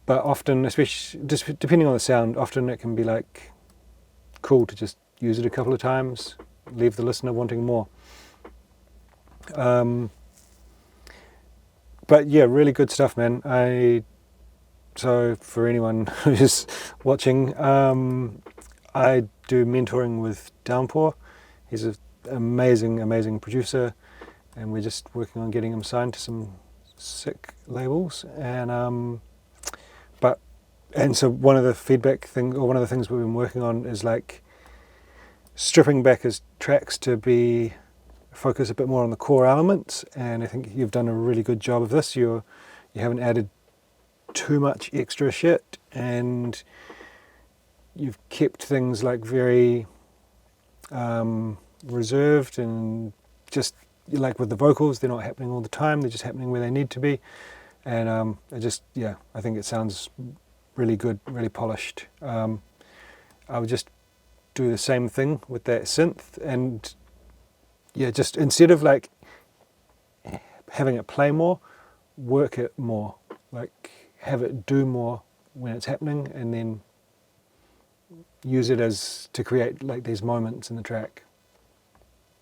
often, especially just depending on the sound, often it can be like cool to just use it a couple of times, leave the listener wanting more. But yeah, really good stuff, man. So for anyone who's watching, I do mentoring with Downpour. He's an amazing producer, and we're just working on getting him signed to some sick labels. And so one of the feedback thing, or one of the things we've been working on is like stripping back his tracks to focus a bit more on the core elements. And I think you've done a really good job of this. You haven't added too much extra shit, and you've kept things like very reserved, and just like with the vocals, they're not happening all the time, they're just happening where they need to be. And I think it sounds really good, really polished. I would just do the same thing with that synth, and yeah, just instead of like having it play more, work it more, like have it do more when it's happening, and then use it to create like these moments in the track,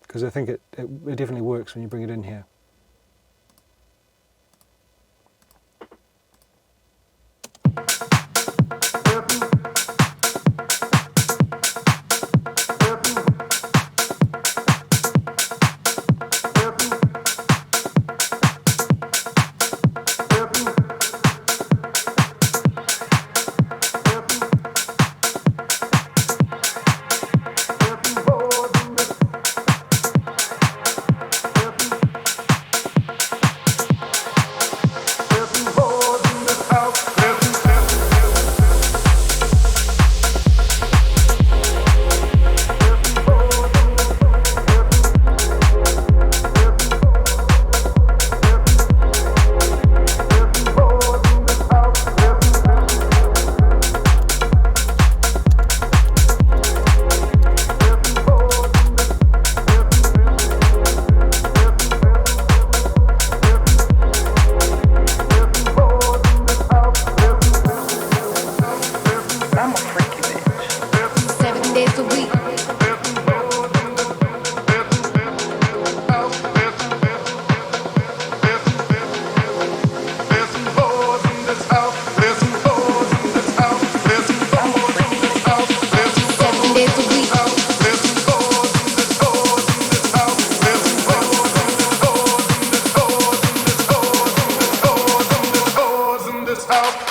because I think it definitely works when you bring it in here.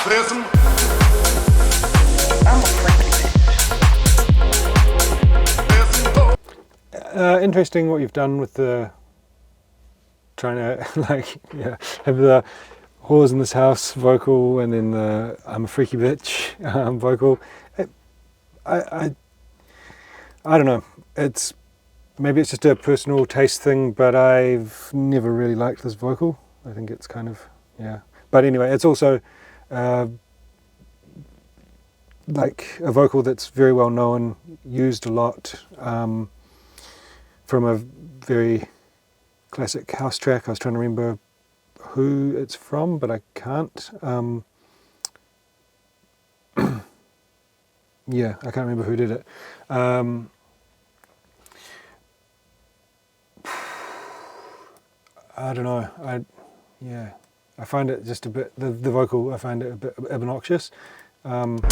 there's some. Interesting what you've done with the trying to like have the whores in this house vocal and then the I'm a freaky bitch vocal. I don't know. Maybe it's just a personal taste thing, but I've never really liked this vocal. I think it's kind of But anyway, it's also like a vocal that's very well known, used a lot. From a very classic house track. I was trying to remember who it's from, but I can't. Yeah, I can't remember who did it. I don't know. I find it just a bit, the vocal, I find it a bit obnoxious. And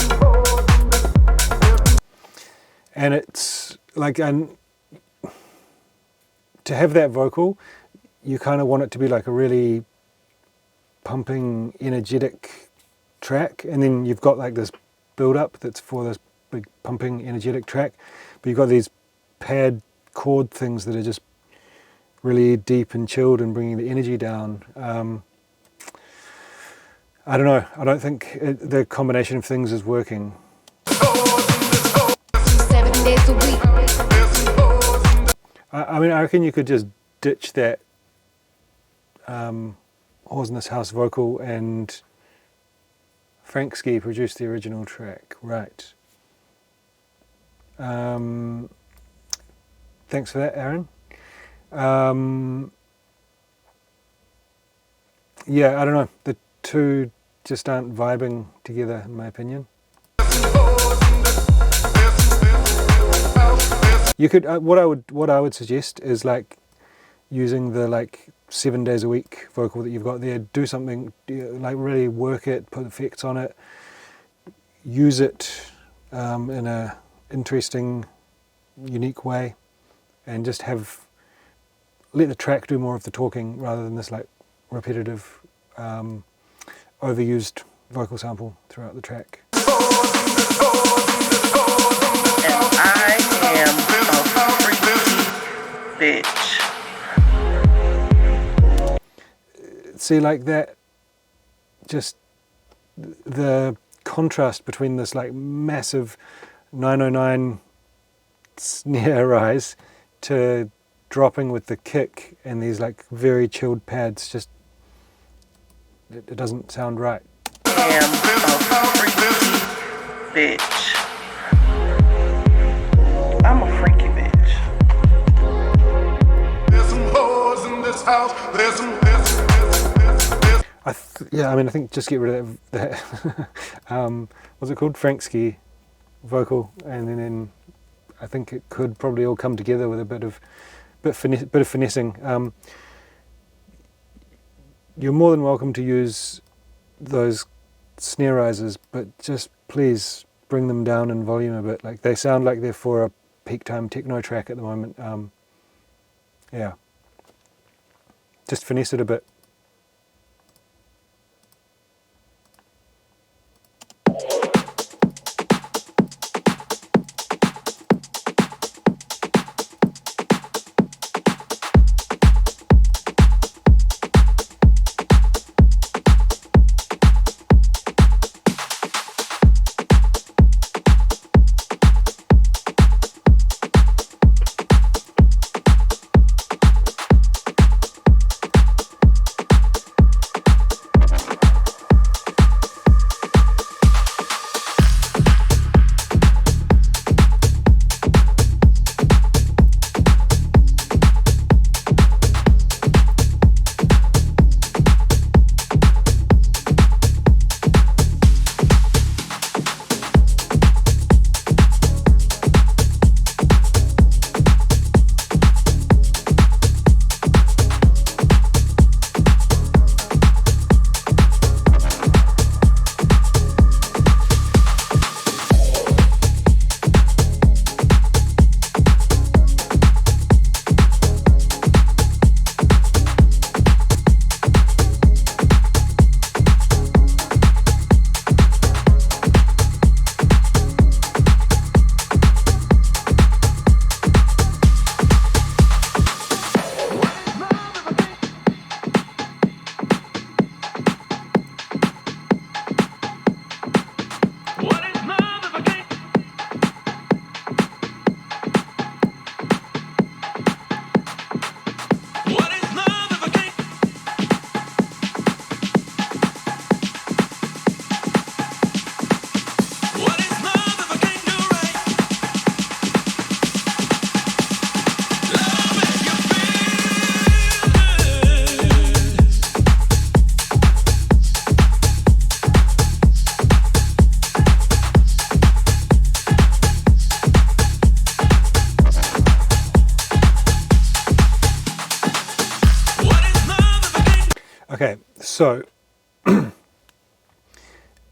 it's like, to have that vocal, you kind of want it to be like a really pumping, energetic track, and then you've got like this build-up that's for this big pumping, energetic track, but you've got these pad chord things that are just really deep and chilled and bringing the energy down. I don't know. I don't think the combination of things is working. 7 days a week. I mean, I reckon you could just ditch that Whores in This House vocal and Frank Ski produced the original track, right. Thanks for that, Aaron. Yeah, I don't know. The two just aren't vibing together, in my opinion. You could what I would suggest is like using the like 7 days a week vocal that you've got there. Do something like really work it, put effects on it, use it in a interesting, unique way, and just let the track do more of the talking rather than this like repetitive, overused vocal sample throughout the track. I am a freaky bitch. See, like that, just the contrast between this like massive 909 snare rise to dropping with the kick and these like very chilled pads, just it doesn't sound right. I am a freaky bitch. I'm a freaky bitch. There's some hoes in this house. There's some. I mean, I think just get rid of that what's it called? Frank Ski vocal, and then I think it could probably all come together with a bit of finessing. You're more than welcome to use those snare rises, but just please bring them down in volume a bit. Like they sound like they're for a peak time techno track at the moment. Yeah, just finesse it a bit. Okay, so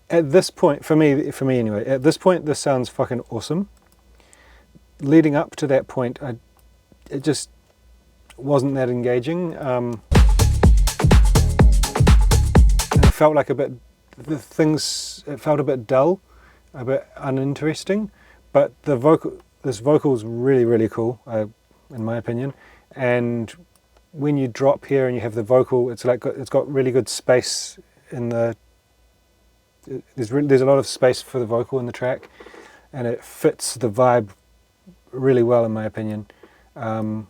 at this point, for me anyway, at this point this sounds fucking awesome. Leading up to that point, it just wasn't that engaging. It felt like it felt a bit dull, a bit uninteresting, but this vocal's really, really cool, in my opinion. And when you drop here and you have the vocal, it's got really good space in the. There's a lot of space for the vocal in the track, and it fits the vibe really well, in my opinion. So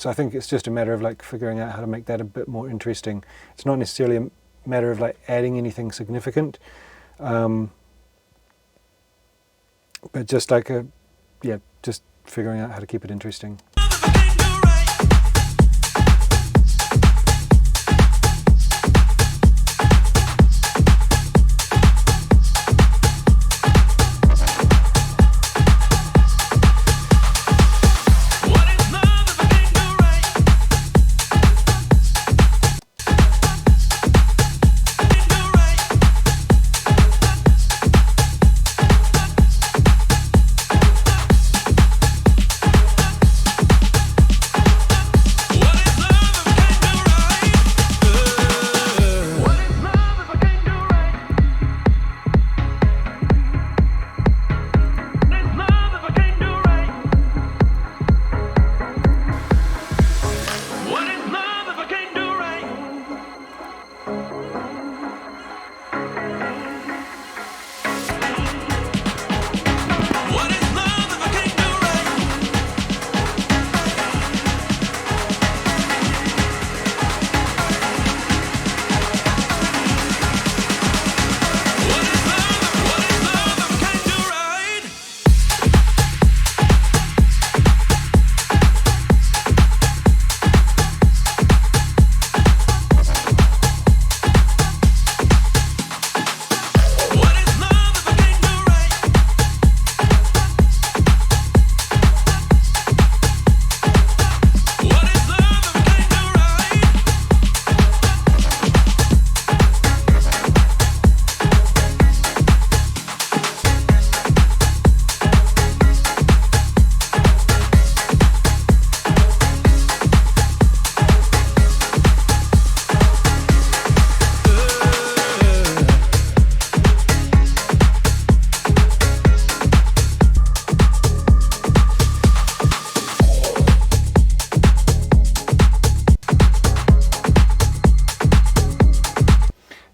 I think it's just a matter of like figuring out how to make that a bit more interesting. It's not necessarily a matter of like adding anything significant, but just like just figuring out how to keep it interesting.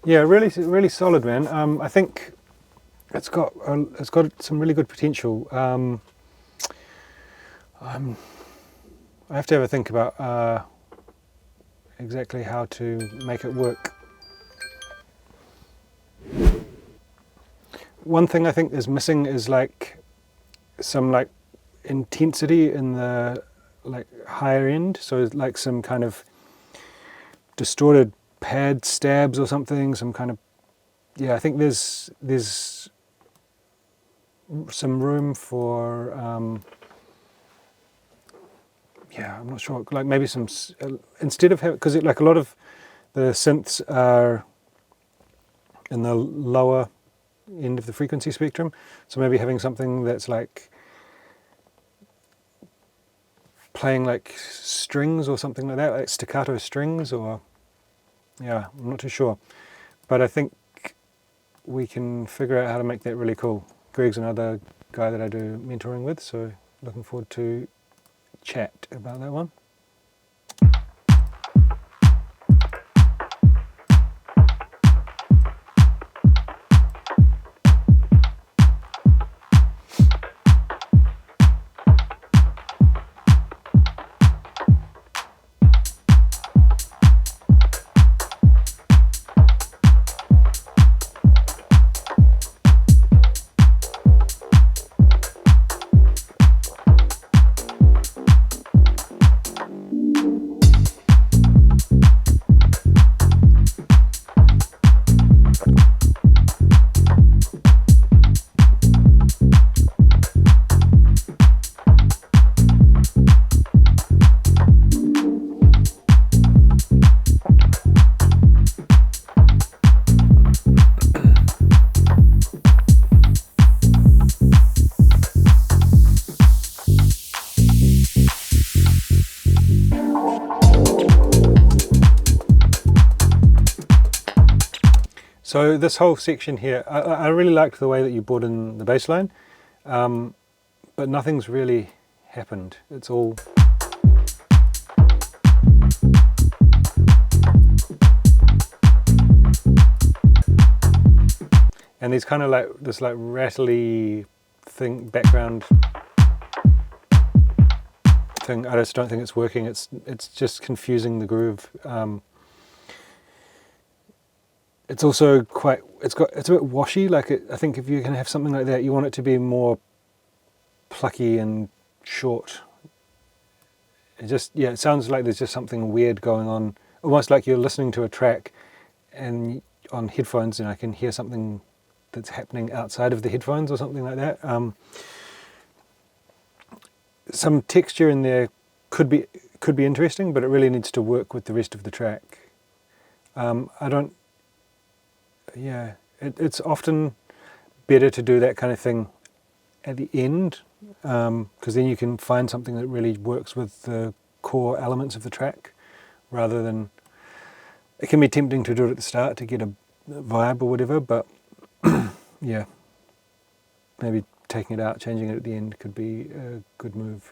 Yeah, really solid, man. I think it's got some really good potential. I have to have a think about exactly how to make it work. One thing I think is missing is like some like intensity in the like higher end, so like some kind of distorted pad stabs or something, some kind of, I think there's some room for I'm not sure, like maybe some, instead of having, because like a lot of the synths are in the lower end of the frequency spectrum, so maybe having something that's like playing like strings or something like that, like staccato strings, or I'm not too sure, but I think we can figure out how to make that really cool. Greg's another guy that I do mentoring with, so looking forward to chat about that one. So this whole section here, I really liked the way that you brought in the bass line, but nothing's really happened. It's all... And there's kind of like this like rattly thing, background thing. I just don't think it's working. It's just confusing the groove. It's also quite, it's a bit washy. Like I think if you're going to have something like that, you want it to be more plucky and short. It just, yeah, it sounds like there's just something weird going on. Almost like you're listening to a track and on headphones, and I can hear something that's happening outside of the headphones or something like that. Some texture in there could be interesting, but it really needs to work with the rest of the track. It's often better to do that kind of thing at the end, because then you can find something that really works with the core elements of the track, rather than... It can be tempting to do it at the start to get a vibe or whatever, but yeah, maybe taking it out, changing it at the end could be a good move.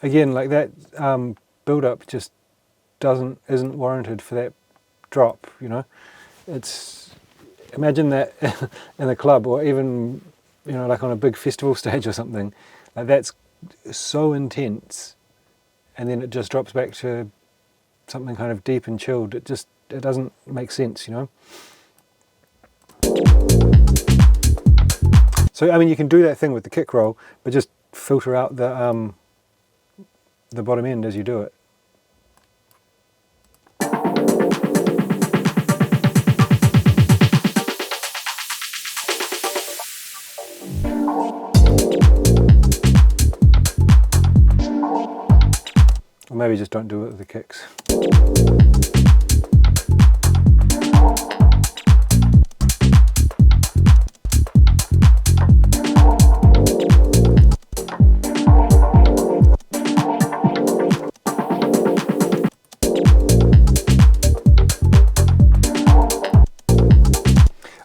Again, like that build-up just isn't warranted for that drop, you know. It's, imagine that in a club, or even, you know, like on a big festival stage or something. Like that's so intense, and then it just drops back to something kind of deep and chilled. It doesn't make sense, you know. So I mean, you can do that thing with the kick roll, but just filter out the bottom end as you do it. Or maybe just don't do it with the kicks.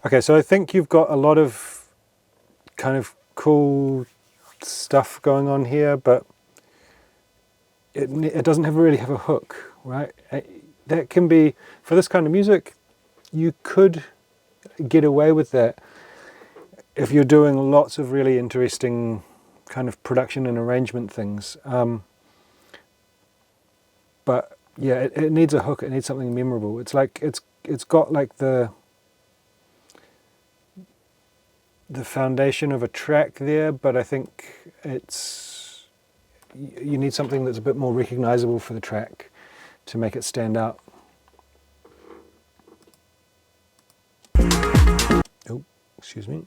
Okay, so I think you've got a lot of kind of cool stuff going on here, but it doesn't really have a hook, right? That can be, for this kind of music, you could get away with that if you're doing lots of really interesting kind of production and arrangement things. But yeah, it needs a hook. It needs something memorable. It's like it's got like the foundation of a track there, but I think you need something that's a bit more recognizable for the track to make it stand out. Oh, excuse me.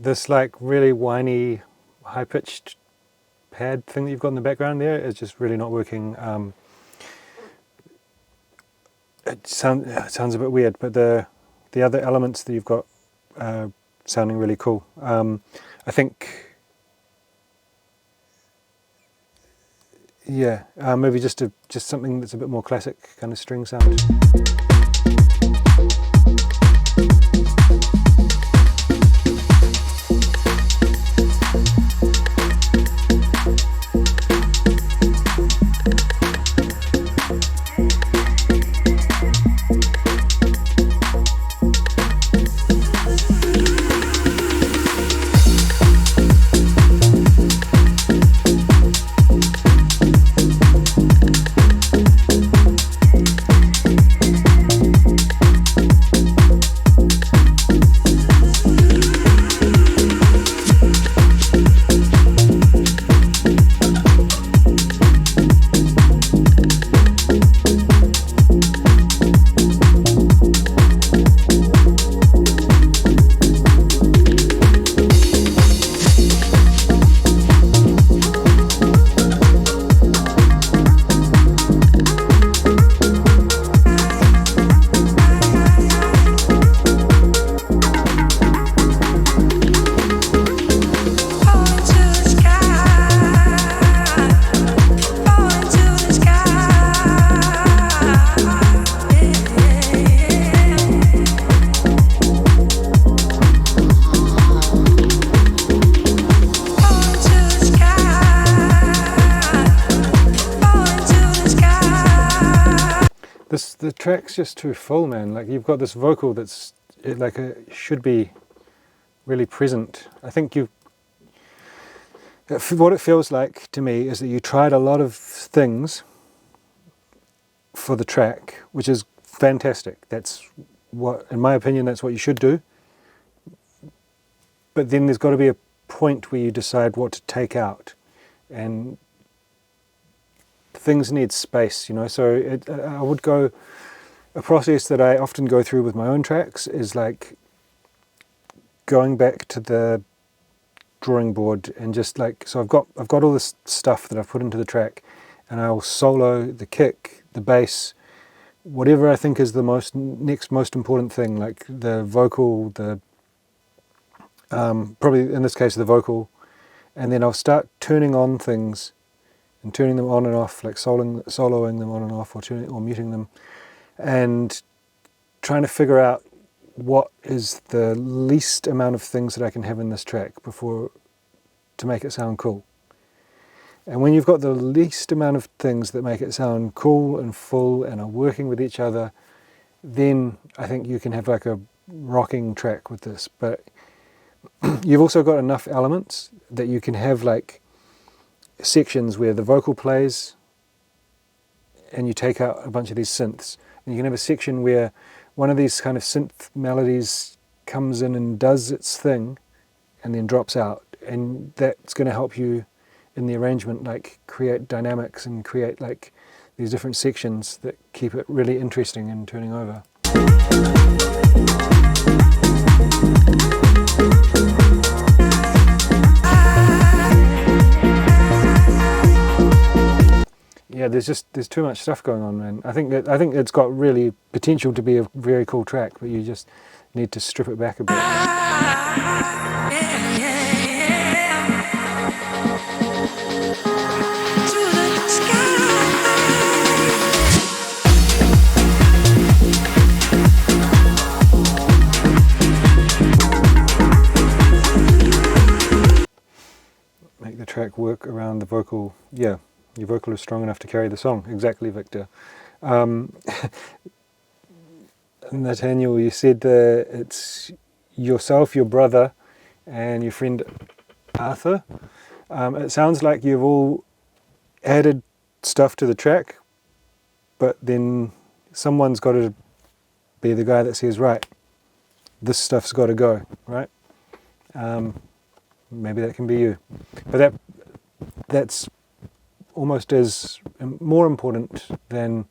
This like really whiny, high-pitched pad thing that you've got in the background there is just really not working. It sounds a bit weird, but the the other elements that you've got sounding really cool. I think, yeah, maybe just something that's a bit more classic kind of string sound. The track's just too full, man. Like, you've got this vocal that's should be really present. I think what it feels like to me is that you tried a lot of things for the track, which is fantastic. That's what, in my opinion, that's what you should do. But then there's got to be a point where you decide what to take out, and things need space, you know. So I would go, a process that I often go through with my own tracks is like going back to the drawing board and just like, so I've got all this stuff that I've put into the track, and I'll solo the kick, the bass, whatever I think is the next most important thing, like the vocal, the probably in this case the vocal, and then I'll start turning on things and turning them on and off, like soloing them on and off, or muting them, and trying to figure out what is the least amount of things that I can have in this track to make it sound cool. And when you've got the least amount of things that make it sound cool and full and are working with each other, then I think you can have like a rocking track with this. But you've also got enough elements that you can have like sections where the vocal plays and you take out a bunch of these synths, and you can have a section where one of these kind of synth melodies comes in and does its thing and then drops out, and that's going to help you in the arrangement, like create dynamics and create like these different sections that keep it really interesting and turning over. Yeah, there's too much stuff going on, man. I think it's got really potential to be a very cool track, but you just need to strip it back a bit. Make the track work around the vocal. Yeah. Your vocal is strong enough to carry the song. Exactly, Victor. Nathaniel, you said it's yourself, your brother, and your friend Arthur. It sounds like you've all added stuff to the track, but then someone's got to be the guy that says, right, this stuff's got to go, right? Maybe that can be you. But that's almost as more important than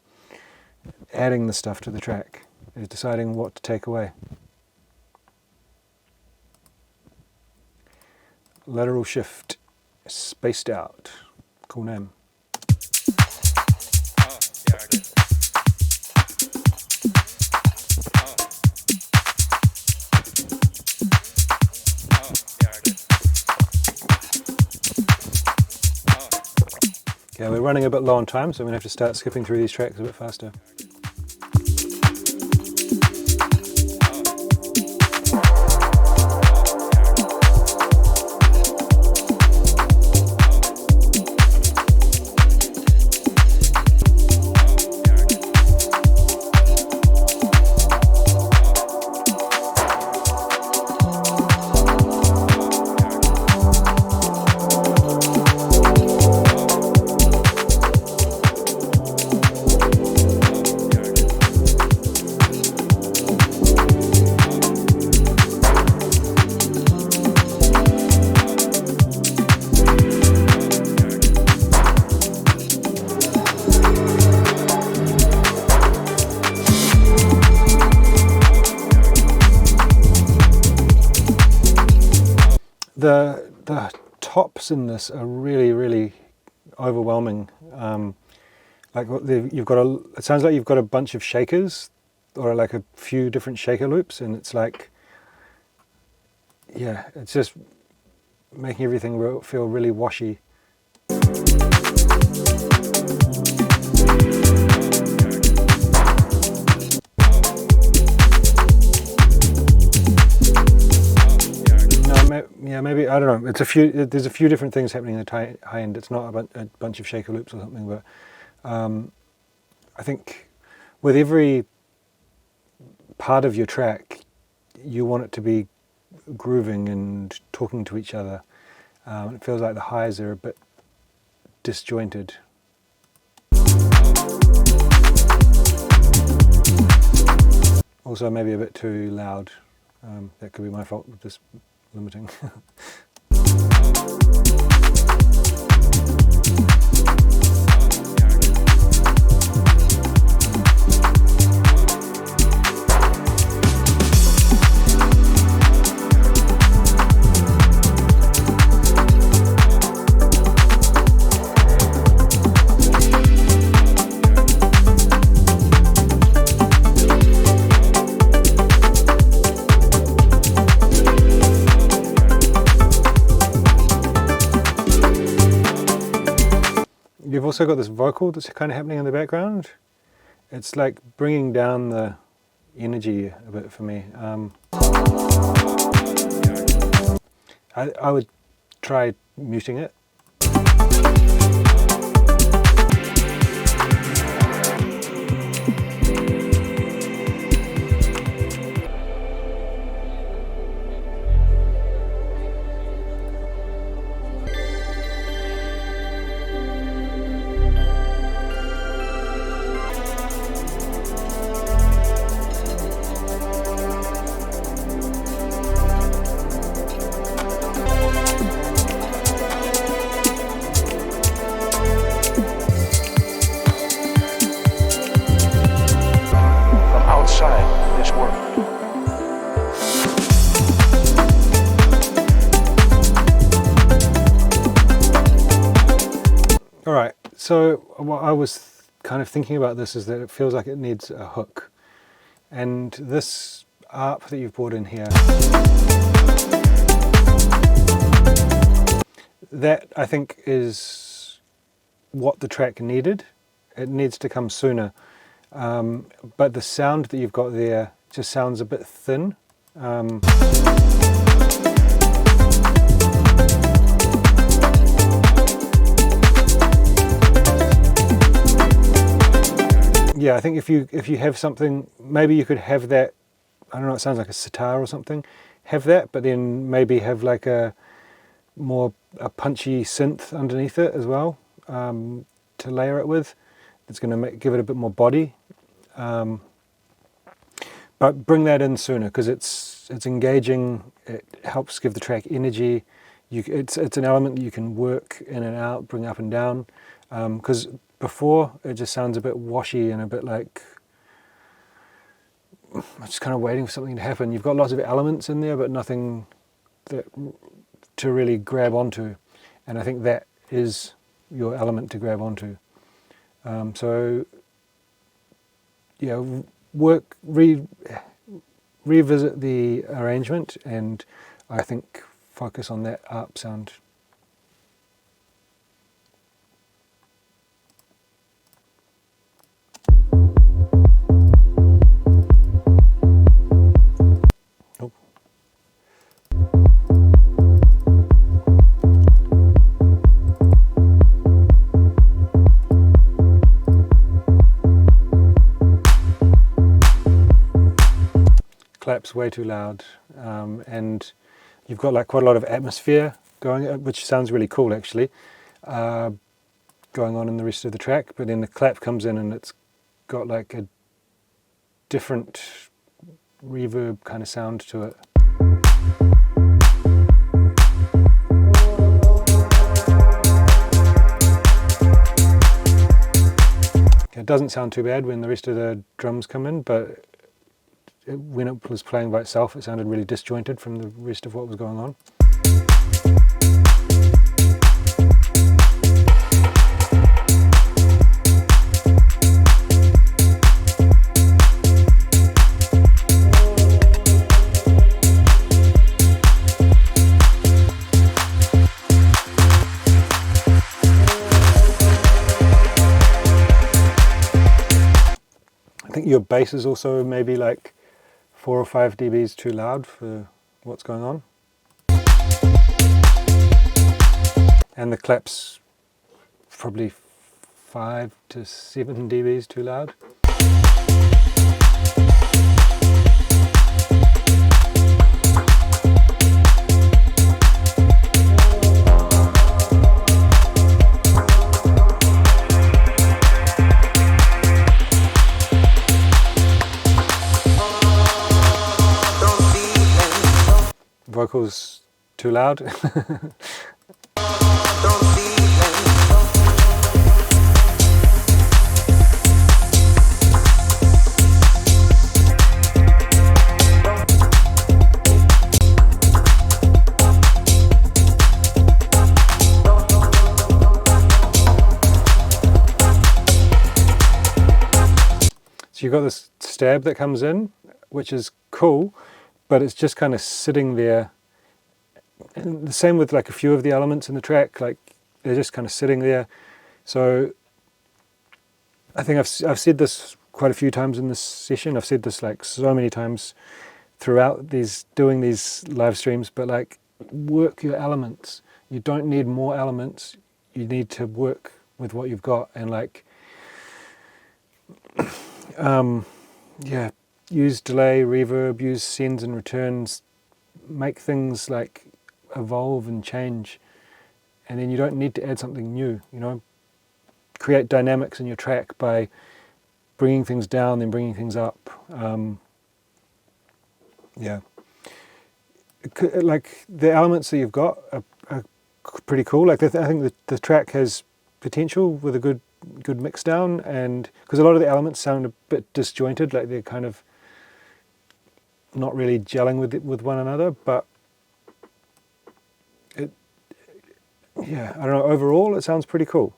adding the stuff to the track, is deciding what to take away. Lateral shift, spaced out. Cool name. Yeah, we're running a bit low on time, so I'm going to have to start skipping through these tracks a bit faster. The tops in this are really overwhelming. Like you've got it sounds like you've got a bunch of shakers, or like a few different shaker loops, and it's like, yeah, it's just making everything feel really washy. Yeah, maybe, I don't know. There's a few different things happening in the high end. It's not a bunch of shaker loops or something, but I think with every part of your track, you want it to be grooving and talking to each other. It feels like the highs are a bit disjointed. Also, maybe a bit too loud. That could be my fault with this limiting. You've also got this vocal that's kind of happening in the background. It's like bringing down the energy a bit for me. I would try muting it. Alright, so what I was kind of thinking about this is that it feels like it needs a hook. And this ARP that you've brought in here, that I think is what the track needed. It needs to come sooner. But the sound that you've got there just sounds a bit thin. Yeah, I think if you have something, maybe you could have that, I don't know, it sounds like a sitar or something, have that, but then maybe have like a punchy synth underneath it as well, to layer it with. It's going to give it a bit more body. But bring that in sooner, because it's engaging, it helps give the track energy. It's an element that you can work in and out, bring up and down, because before it just sounds a bit washy and a bit like I'm just kind of waiting for something to happen. You've got lots of elements in there, but nothing to really grab onto, and I think that is your element to grab onto. So yeah, revisit the arrangement, and I think focus on that ARP sound. claps way too loud, and you've got like quite a lot of atmosphere going, which sounds really cool actually, going on in the rest of the track. But then the clap comes in and it's got like a different reverb kind of sound to it. It doesn't sound too bad when the rest of the drums come in, but when it was playing by itself, it sounded really disjointed from the rest of what was going on. I think your bass is also maybe like 4 or 5 dBs too loud for what's going on. And the claps probably 5 to 7 dBs too loud. Vocals too loud. So you've got this stab that comes in, which is cool, but it's just kind of sitting there. And the same with like a few of the elements in the track, like they're just kind of sitting there. So I think I've said this quite a few times in this session. I've said this like so many times throughout doing these live streams, but like work your elements. You don't need more elements. You need to work with what you've got, and like yeah, use delay, reverb, use sends and returns, make things like evolve and change, and then you don't need to add something new, you know. Create dynamics in your track by bringing things down, then bringing things up. Yeah, like the elements that you've got are pretty cool. Like I think the track has potential with a good mix down, and because a lot of the elements sound a bit disjointed, like they're kind of not really gelling with one another, but yeah, I don't know, overall it sounds pretty cool.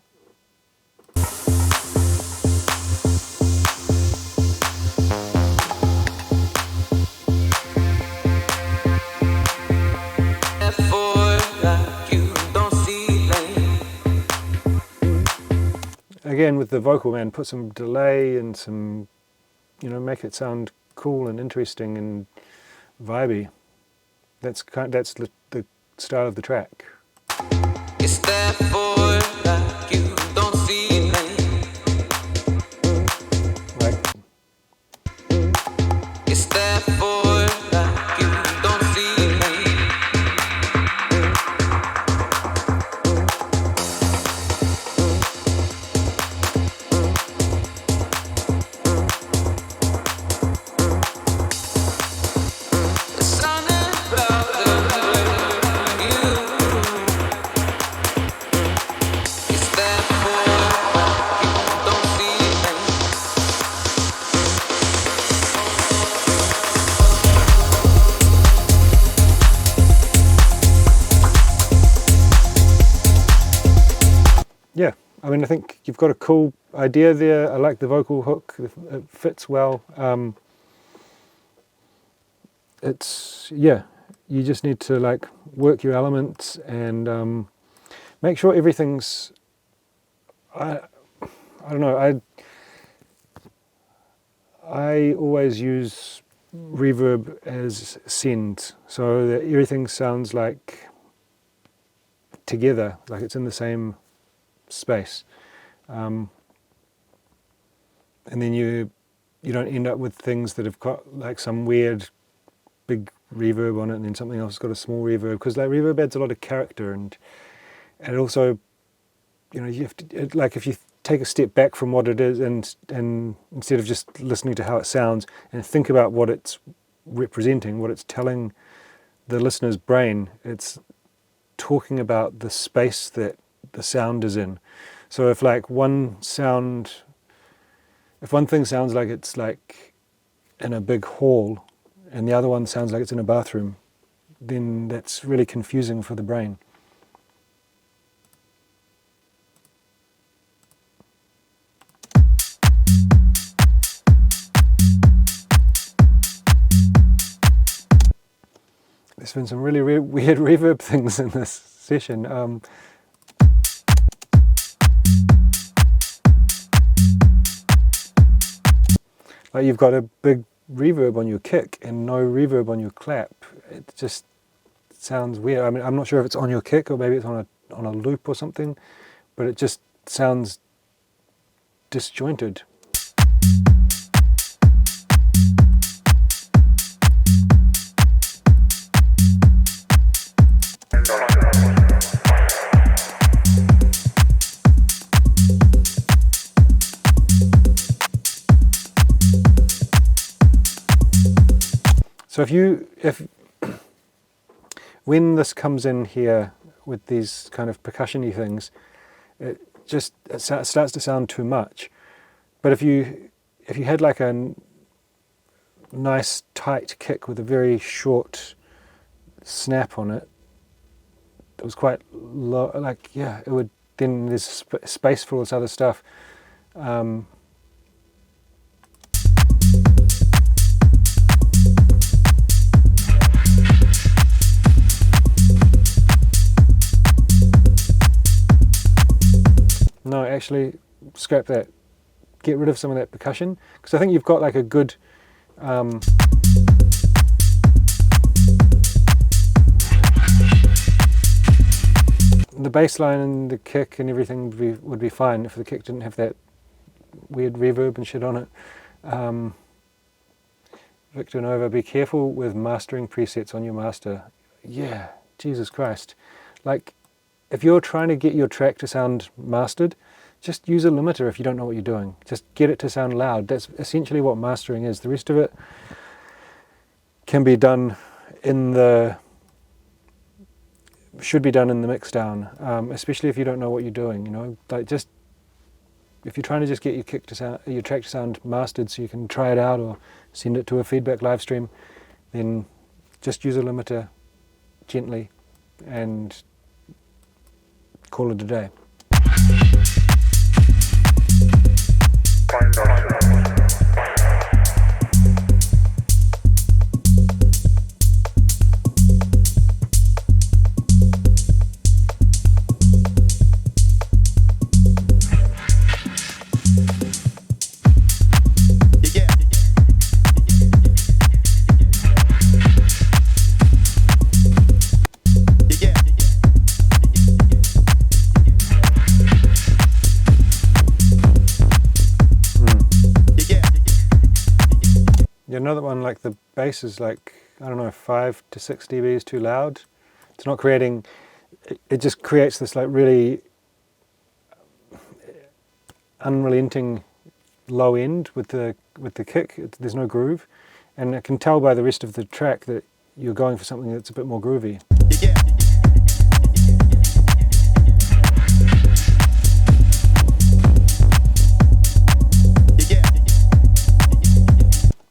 Again, with the vocal, man, put some delay and some, you know, make it sound cool and interesting and vibey. That's the style of the track. It's there for like you don't see me. Like, It's there for like you don't see me. There's something about the way you. It's there for like you don't see me. yeah, I mean, I think you've got a cool idea there. I like the vocal hook, it fits well. It's, yeah, you just need to like work your elements and make sure everything's, I don't know, I always use reverb as send, so that everything sounds like together, like it's in the same space, and then you don't end up with things that have got like some weird big reverb on it, and then something else has got a small reverb, because like reverb adds a lot of character, and it also, you know, you have to, like if you take a step back from what it is, and instead of just listening to how it sounds, and think about what it's representing, what it's telling the listener's brain, it's talking about the space that the sound is in. So if like if one thing sounds like it's like in a big hall, and the other one sounds like it's in a bathroom, then that's really confusing for the brain. There's been some really weird reverb things in this session. Like you've got a big reverb on your kick and no reverb on your clap. It just sounds weird. I mean, I'm not sure if it's on your kick or maybe it's on a loop or something, but it just sounds disjointed. So if when this comes in here with these kind of percussion-y things, it starts to sound too much. But if you had like a nice tight kick with a very short snap on it, it was quite low. Like yeah, it would. Then there's space for all this other stuff. No, actually, scrap that. Get rid of some of that percussion, because I think you've got like a good the bass line and the kick and everything would be fine if the kick didn't have that weird reverb and shit on it. Victor Nova, be careful with mastering presets on your master. Yeah, Jesus Christ. Like, if you're trying to get your track to sound mastered, just use a limiter if you don't know what you're doing. Just get it to sound loud. That's essentially what mastering is. The rest of it can be done should be done in the mix down, especially if you don't know what you're doing. You know, like just if you're trying to just get your track to sound mastered, so you can try it out or send it to a feedback live stream, then just use a limiter gently and call it a day. Another one, like the bass is like, I don't know, 5 to 6 dBs too loud. It's not creating, it just creates this like really unrelenting low end with the kick. There's no groove, and I can tell by the rest of the track that you're going for something that's a bit more groovy.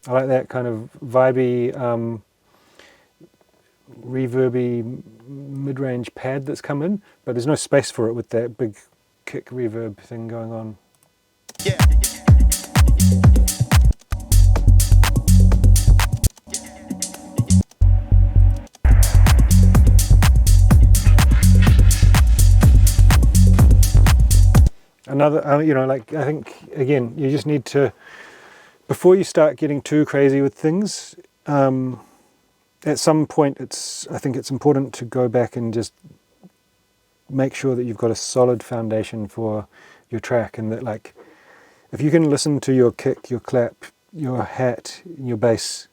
I like that kind of vibey, reverby mid-range pad that's come in, but there's no space for it with that big kick reverb thing going on. Yeah. Another, you know, like I think again, you just need to, before you start getting too crazy with things, at some point I think it's important to go back and just make sure that you've got a solid foundation for your track, and that like if you can listen to your kick, your clap, your hat, your bass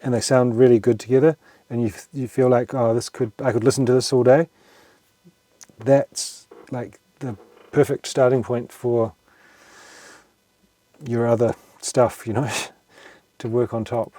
and they sound really good together, and you feel like, oh, I could listen to this all day. That's like the perfect starting point for your other stuff, you know, to work on top.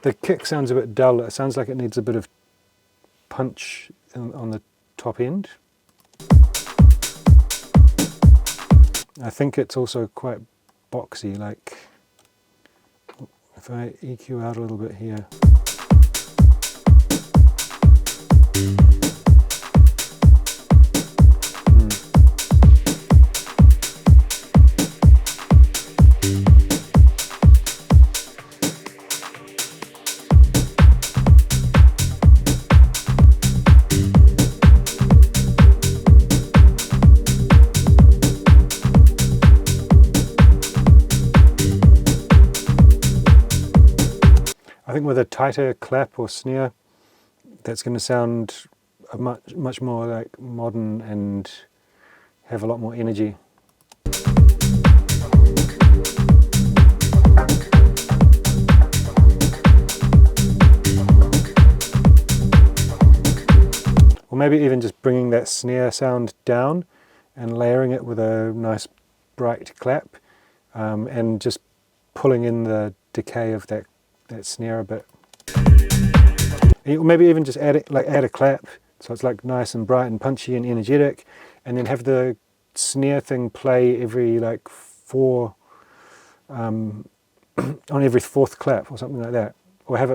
The kick sounds a bit dull. It sounds like it needs a bit of punch on the top end. I think it's also quite boxy, like if I EQ out a little bit here. I think with a tighter clap or snare, that's going to sound much more like modern and have a lot more energy. Or maybe even just bringing that snare sound down and layering it with a nice bright clap, and just pulling in the decay of that snare a bit. Or maybe even just add a clap, so it's like nice and bright and punchy and energetic, and then have the snare thing play every like on every fourth clap or something like that. Or have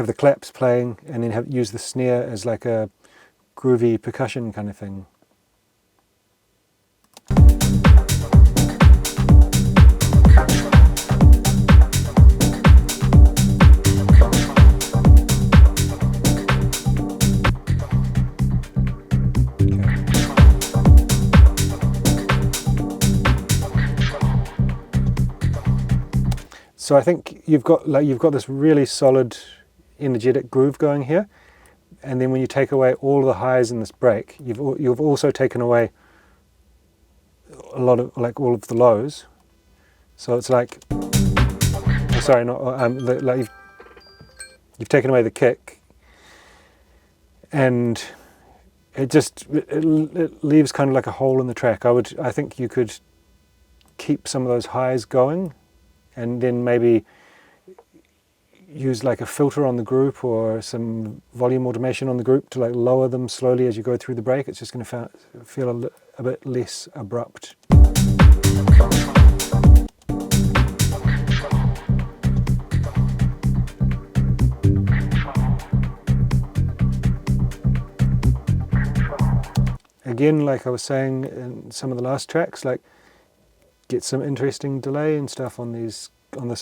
the claps playing and then use the snare as like a groovy percussion kind of thing. So I think you've got this really solid, energetic groove going here, and then when you take away all the highs in this break, you've also taken away a lot of all of the lows. So it's like, sorry, not like you've taken away the kick, and it leaves kind of like a hole in the track. I think you could keep some of those highs going, and then maybe use like a filter on the group or some volume automation on the group to like lower them slowly as you go through the break. It's just going to feel a bit less abrupt. Again, like I was saying in some of the last tracks, like get some interesting delay and stuff on this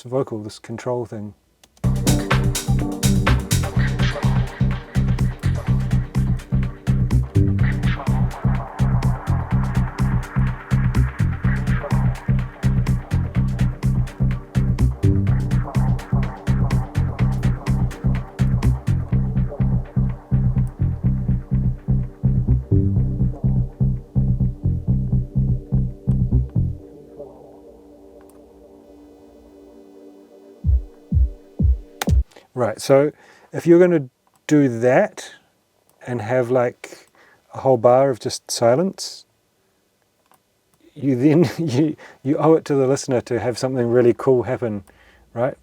vocal, this control thing. Right, so if you're going to do that and have like a whole bar of just silence, you then you owe it to the listener to have something really cool happen, right?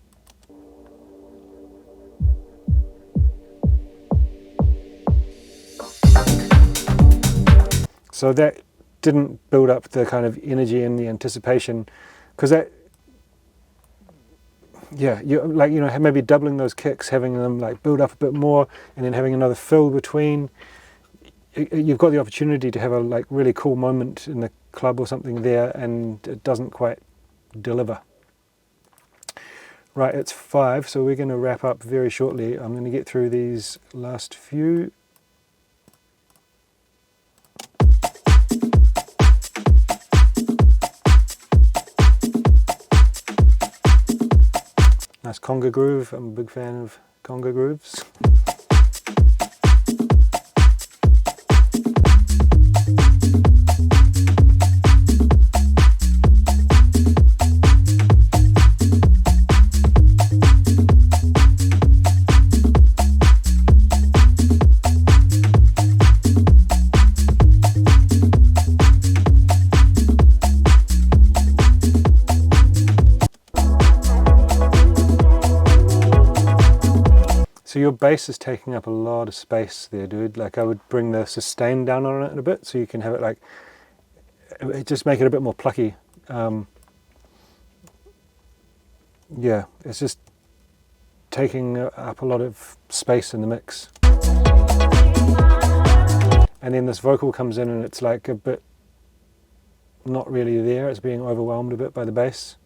So that didn't build up the kind of energy and the anticipation, because that, yeah, maybe doubling those kicks, having them like build up a bit more, and then having another fill between. you've got the opportunity to have a like really cool moment in the club or something there, and it doesn't quite deliver. Right, it's 5, so we're going to wrap up very shortly. I'm going to get through these last few. Nice conga groove. I'm a big fan of conga grooves. So your bass is taking up a lot of space there, dude. Like I would bring the sustain down on it a bit so you can have it like, just make it a bit more plucky. Yeah, it's just taking up a lot of space in the mix. And then this vocal comes in and it's like a bit not really there. It's being overwhelmed a bit by the bass.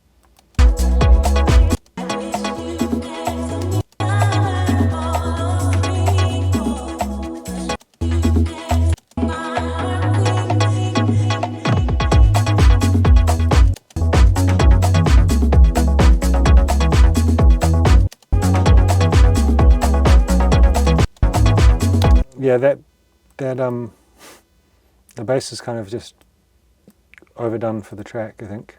Yeah, the bass is kind of just overdone for the track, I think.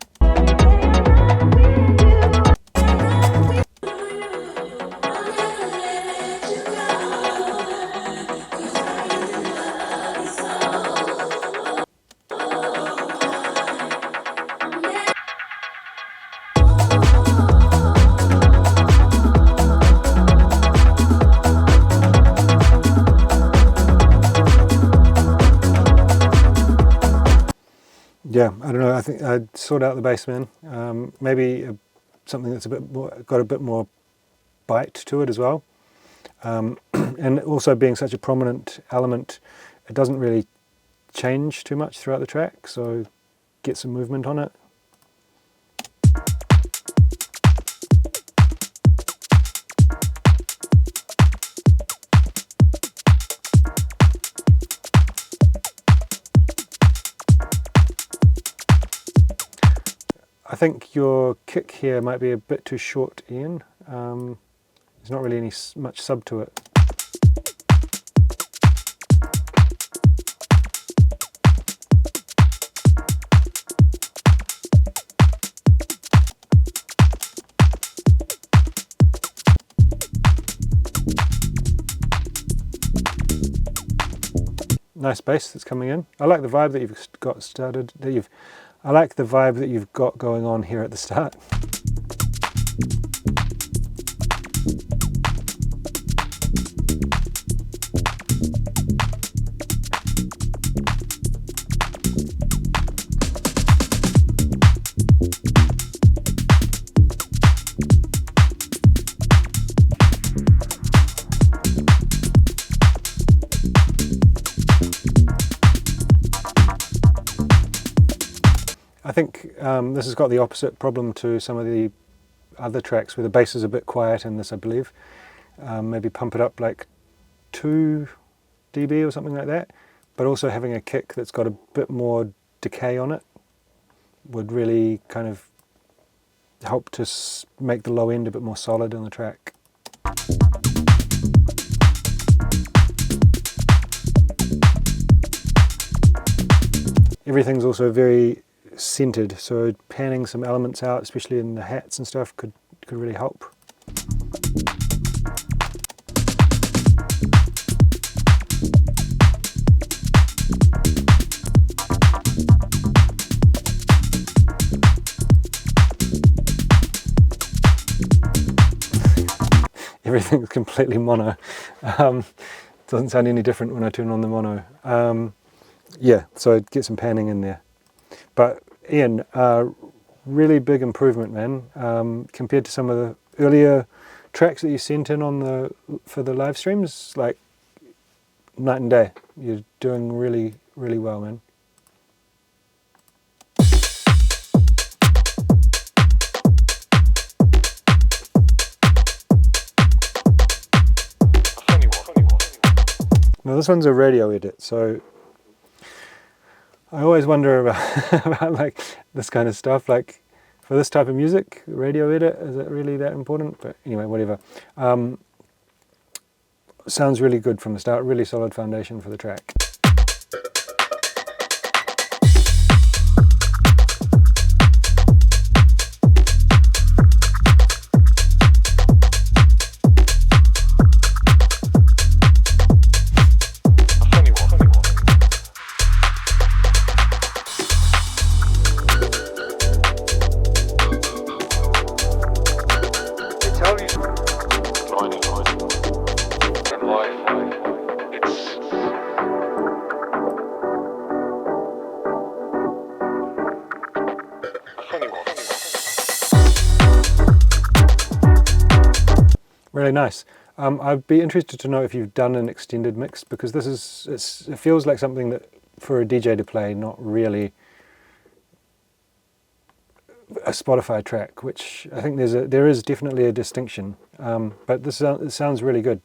Yeah, I don't know. I think I'd sort out the bass, man. Maybe something that's a bit more, got a bit more bite to it as well. And also being such a prominent element, it doesn't really change too much throughout the track. So get some movement on it. I think your kick here might be a bit too short, Ian. There's not really much sub to it. Nice bass that's coming in. I like the vibe that you've got started. I like the vibe that you've got going on here at the start. I think this has got the opposite problem to some of the other tracks where the bass is a bit quiet in this, I believe. Maybe pump it up like 2 dB or something like that, but also having a kick that's got a bit more decay on it would really kind of help to make the low end a bit more solid in the track. Everything's also very centered, so panning some elements out, especially in the hats and stuff, could really help. Everything's completely mono. Doesn't sound any different when I turn on the mono. Yeah, so get some panning in there. But Ian, really big improvement, man, compared to some of the earlier tracks that you sent in on for the live streams. Like night and day. You're doing really, really well, man. Now this one's a radio edit, so I always wonder about, about like this kind of stuff. Like for this type of music, radio edit, is it really that important? But anyway, whatever. Sounds really good from the start, really solid foundation for the track. Really nice. I'd be interested to know if you've done an extended mix, because this is, it feels like something that for a DJ to play, not really a Spotify track, which I think there is definitely a distinction. But this it sounds really good.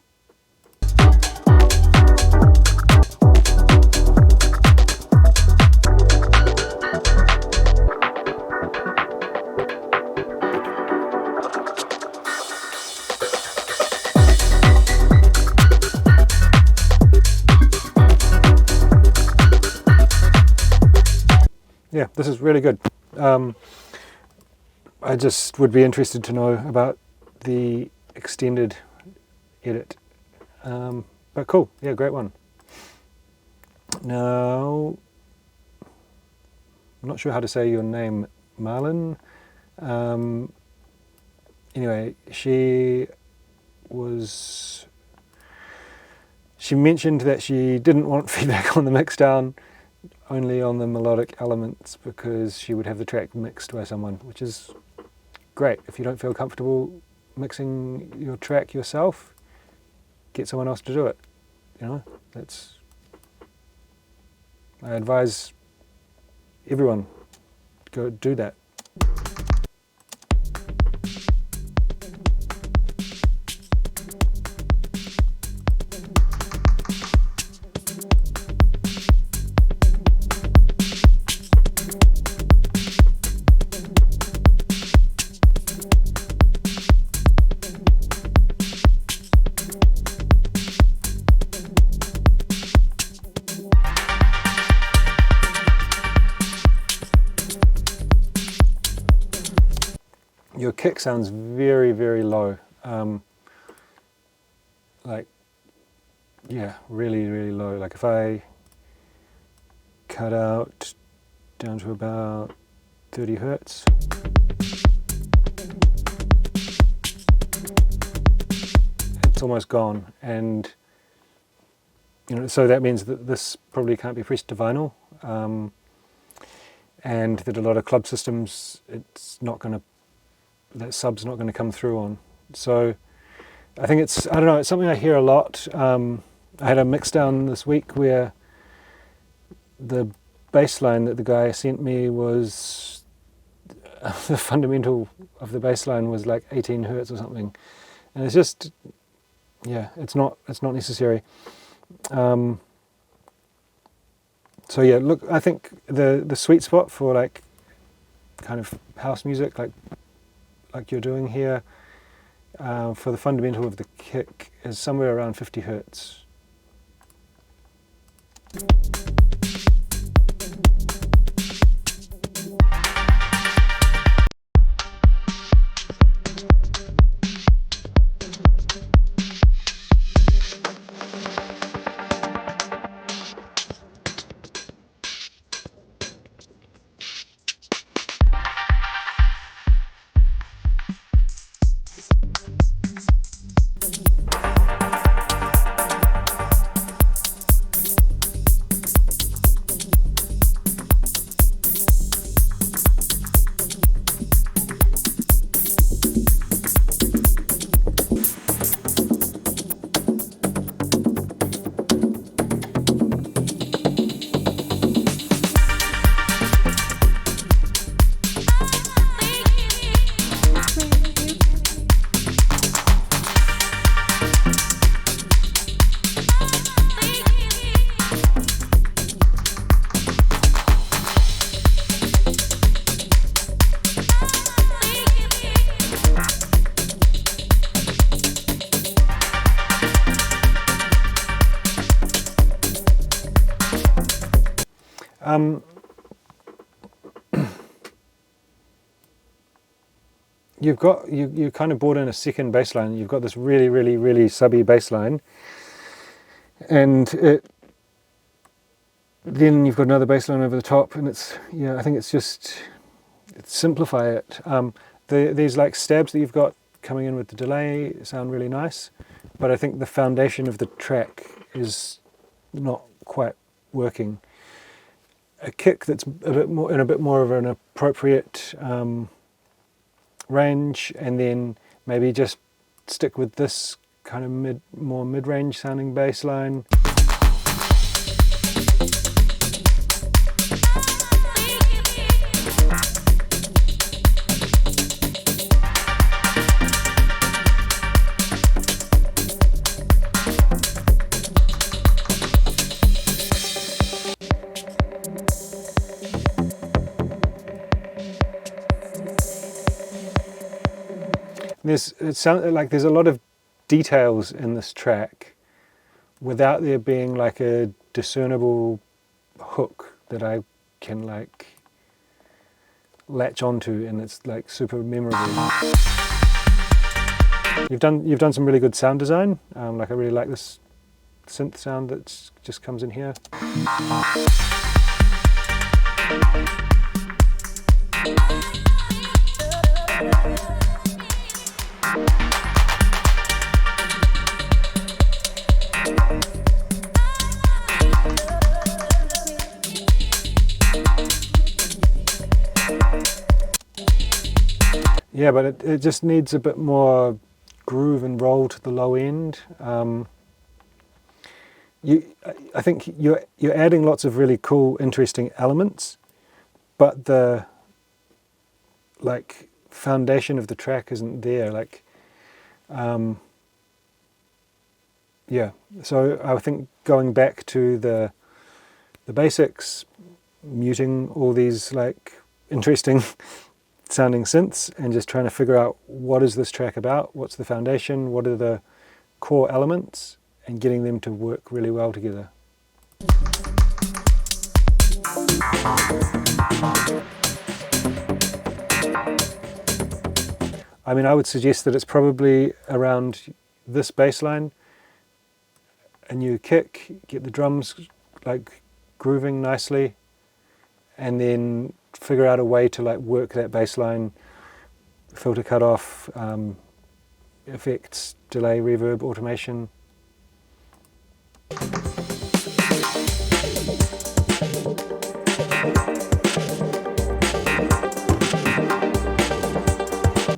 Yeah, this is really good. I just would be interested to know about the extended edit. But cool, yeah, great one. Now, I'm not sure how to say your name, Marlon. Anyway, she mentioned that she didn't want feedback on the mixdown, only on the melodic elements, because she would have the track mixed by someone, which is great. If you don't feel comfortable mixing your track yourself, get someone else to do it. You know, I advise everyone go do that. Your kick sounds very, very low. Like, yeah, really, really low. Like if I cut out down to about 30 hertz. It's almost gone. And, you know, so that means that this probably can't be pressed to vinyl. And that a lot of club systems, it's not going to, that sub's not going to come through on. So I think it's, I don't know, it's something I hear a lot. I had a mix down this week where the bass line that the guy sent me was, the fundamental of the bass line was like 18 hertz or something. And it's just, yeah, it's not necessary. So yeah, look, I think the sweet spot for like kind of house music, like you're doing here, for the fundamental of the kick is somewhere around 50 hertz. You've got you kind of brought in a second bass line. You've got this really, really, really subby bass line, and then you've got another bass line over the top, and I think it's simplify it. These like stabs that you've got coming in with the delay sound really nice, but I think the foundation of the track is not quite working. A kick that's a bit more of an appropriate range, and then maybe just stick with this kind of more mid-range sounding bass line. It sounds like there's a lot of details in this track without there being like a discernible hook that I can like latch onto, and it's like super memorable. You've done some really good sound design. Like I really like this synth sound that just comes in here. Yeah, but it just needs a bit more groove and roll to the low end. I think you're adding lots of really cool, interesting elements, but the like foundation of the track isn't there. Like, yeah. So I think going back to the basics, muting all these like interesting sounding synths and just trying to figure out what is this track about, what's the foundation, what are the core elements, and getting them to work really well together. I mean, I would suggest that it's probably around this bass line, a new kick, get the drums like grooving nicely, and then figure out a way to like work that bass line, filter cutoff, effects, delay, reverb, automation.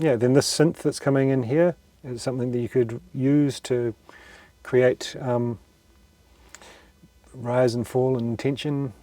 Yeah, then this synth that's coming in here is something that you could use to create rise and fall and tension.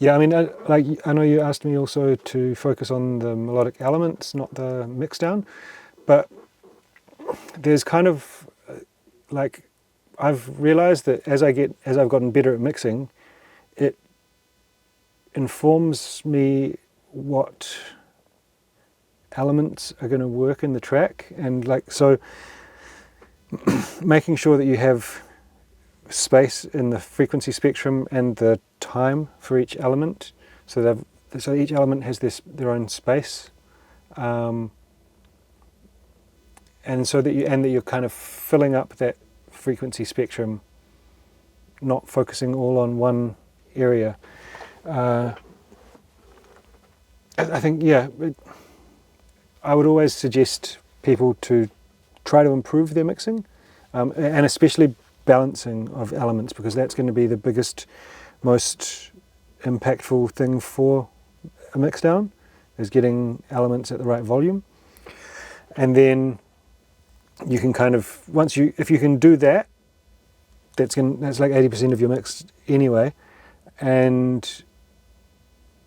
Yeah, I mean, I know you asked me also to focus on the melodic elements, not the mix down, but there's kind of like, I've realized that as I've gotten better at mixing, it informs me what elements are going to work in the track, and like, so making sure that you have space in the frequency spectrum and the time for each element, so each element has their own space, and so that you're kind of filling up that frequency spectrum, not focusing all on one area. I think, yeah, I would always suggest people to try to improve their mixing, and especially balancing of elements, because that's going to be the biggest, most impactful thing for a mix down, is getting elements at the right volume. And then you can kind of, if you can do that, that's like 80% of your mix anyway, and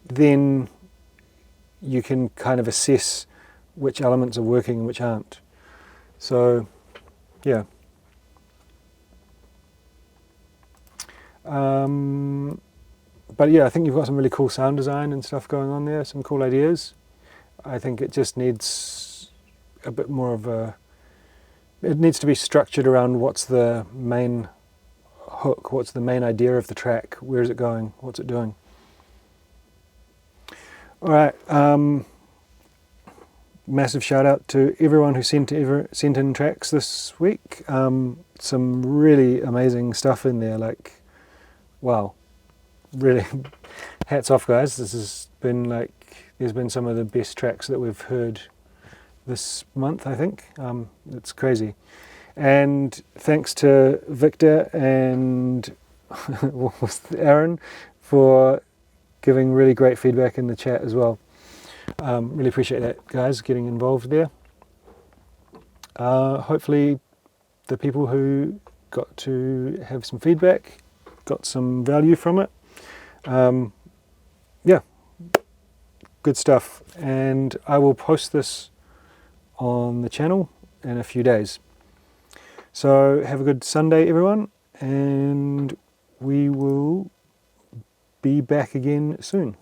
then you can kind of assess which elements are working and which aren't. So yeah. But yeah, I think you've got some really cool sound design and stuff going on there, some cool ideas. I think it just needs a bit more of it needs to be structured around what's the main hook, what's the main idea of the track, where is it going, what's it doing. Alright, massive shout out to everyone who sent in tracks this week. Some really amazing stuff in there, like, wow, really hats off guys. This has been like, there's been some of the best tracks that we've heard this month, I think. It's crazy. And thanks to Victor and Aaron for giving really great feedback in the chat as well. Really appreciate that, guys, getting involved there. Hopefully the people who got to have some feedback got some value from it. Yeah, good stuff. And I will post this on the channel in a few days. So have a good Sunday, everyone, and we will be back again soon.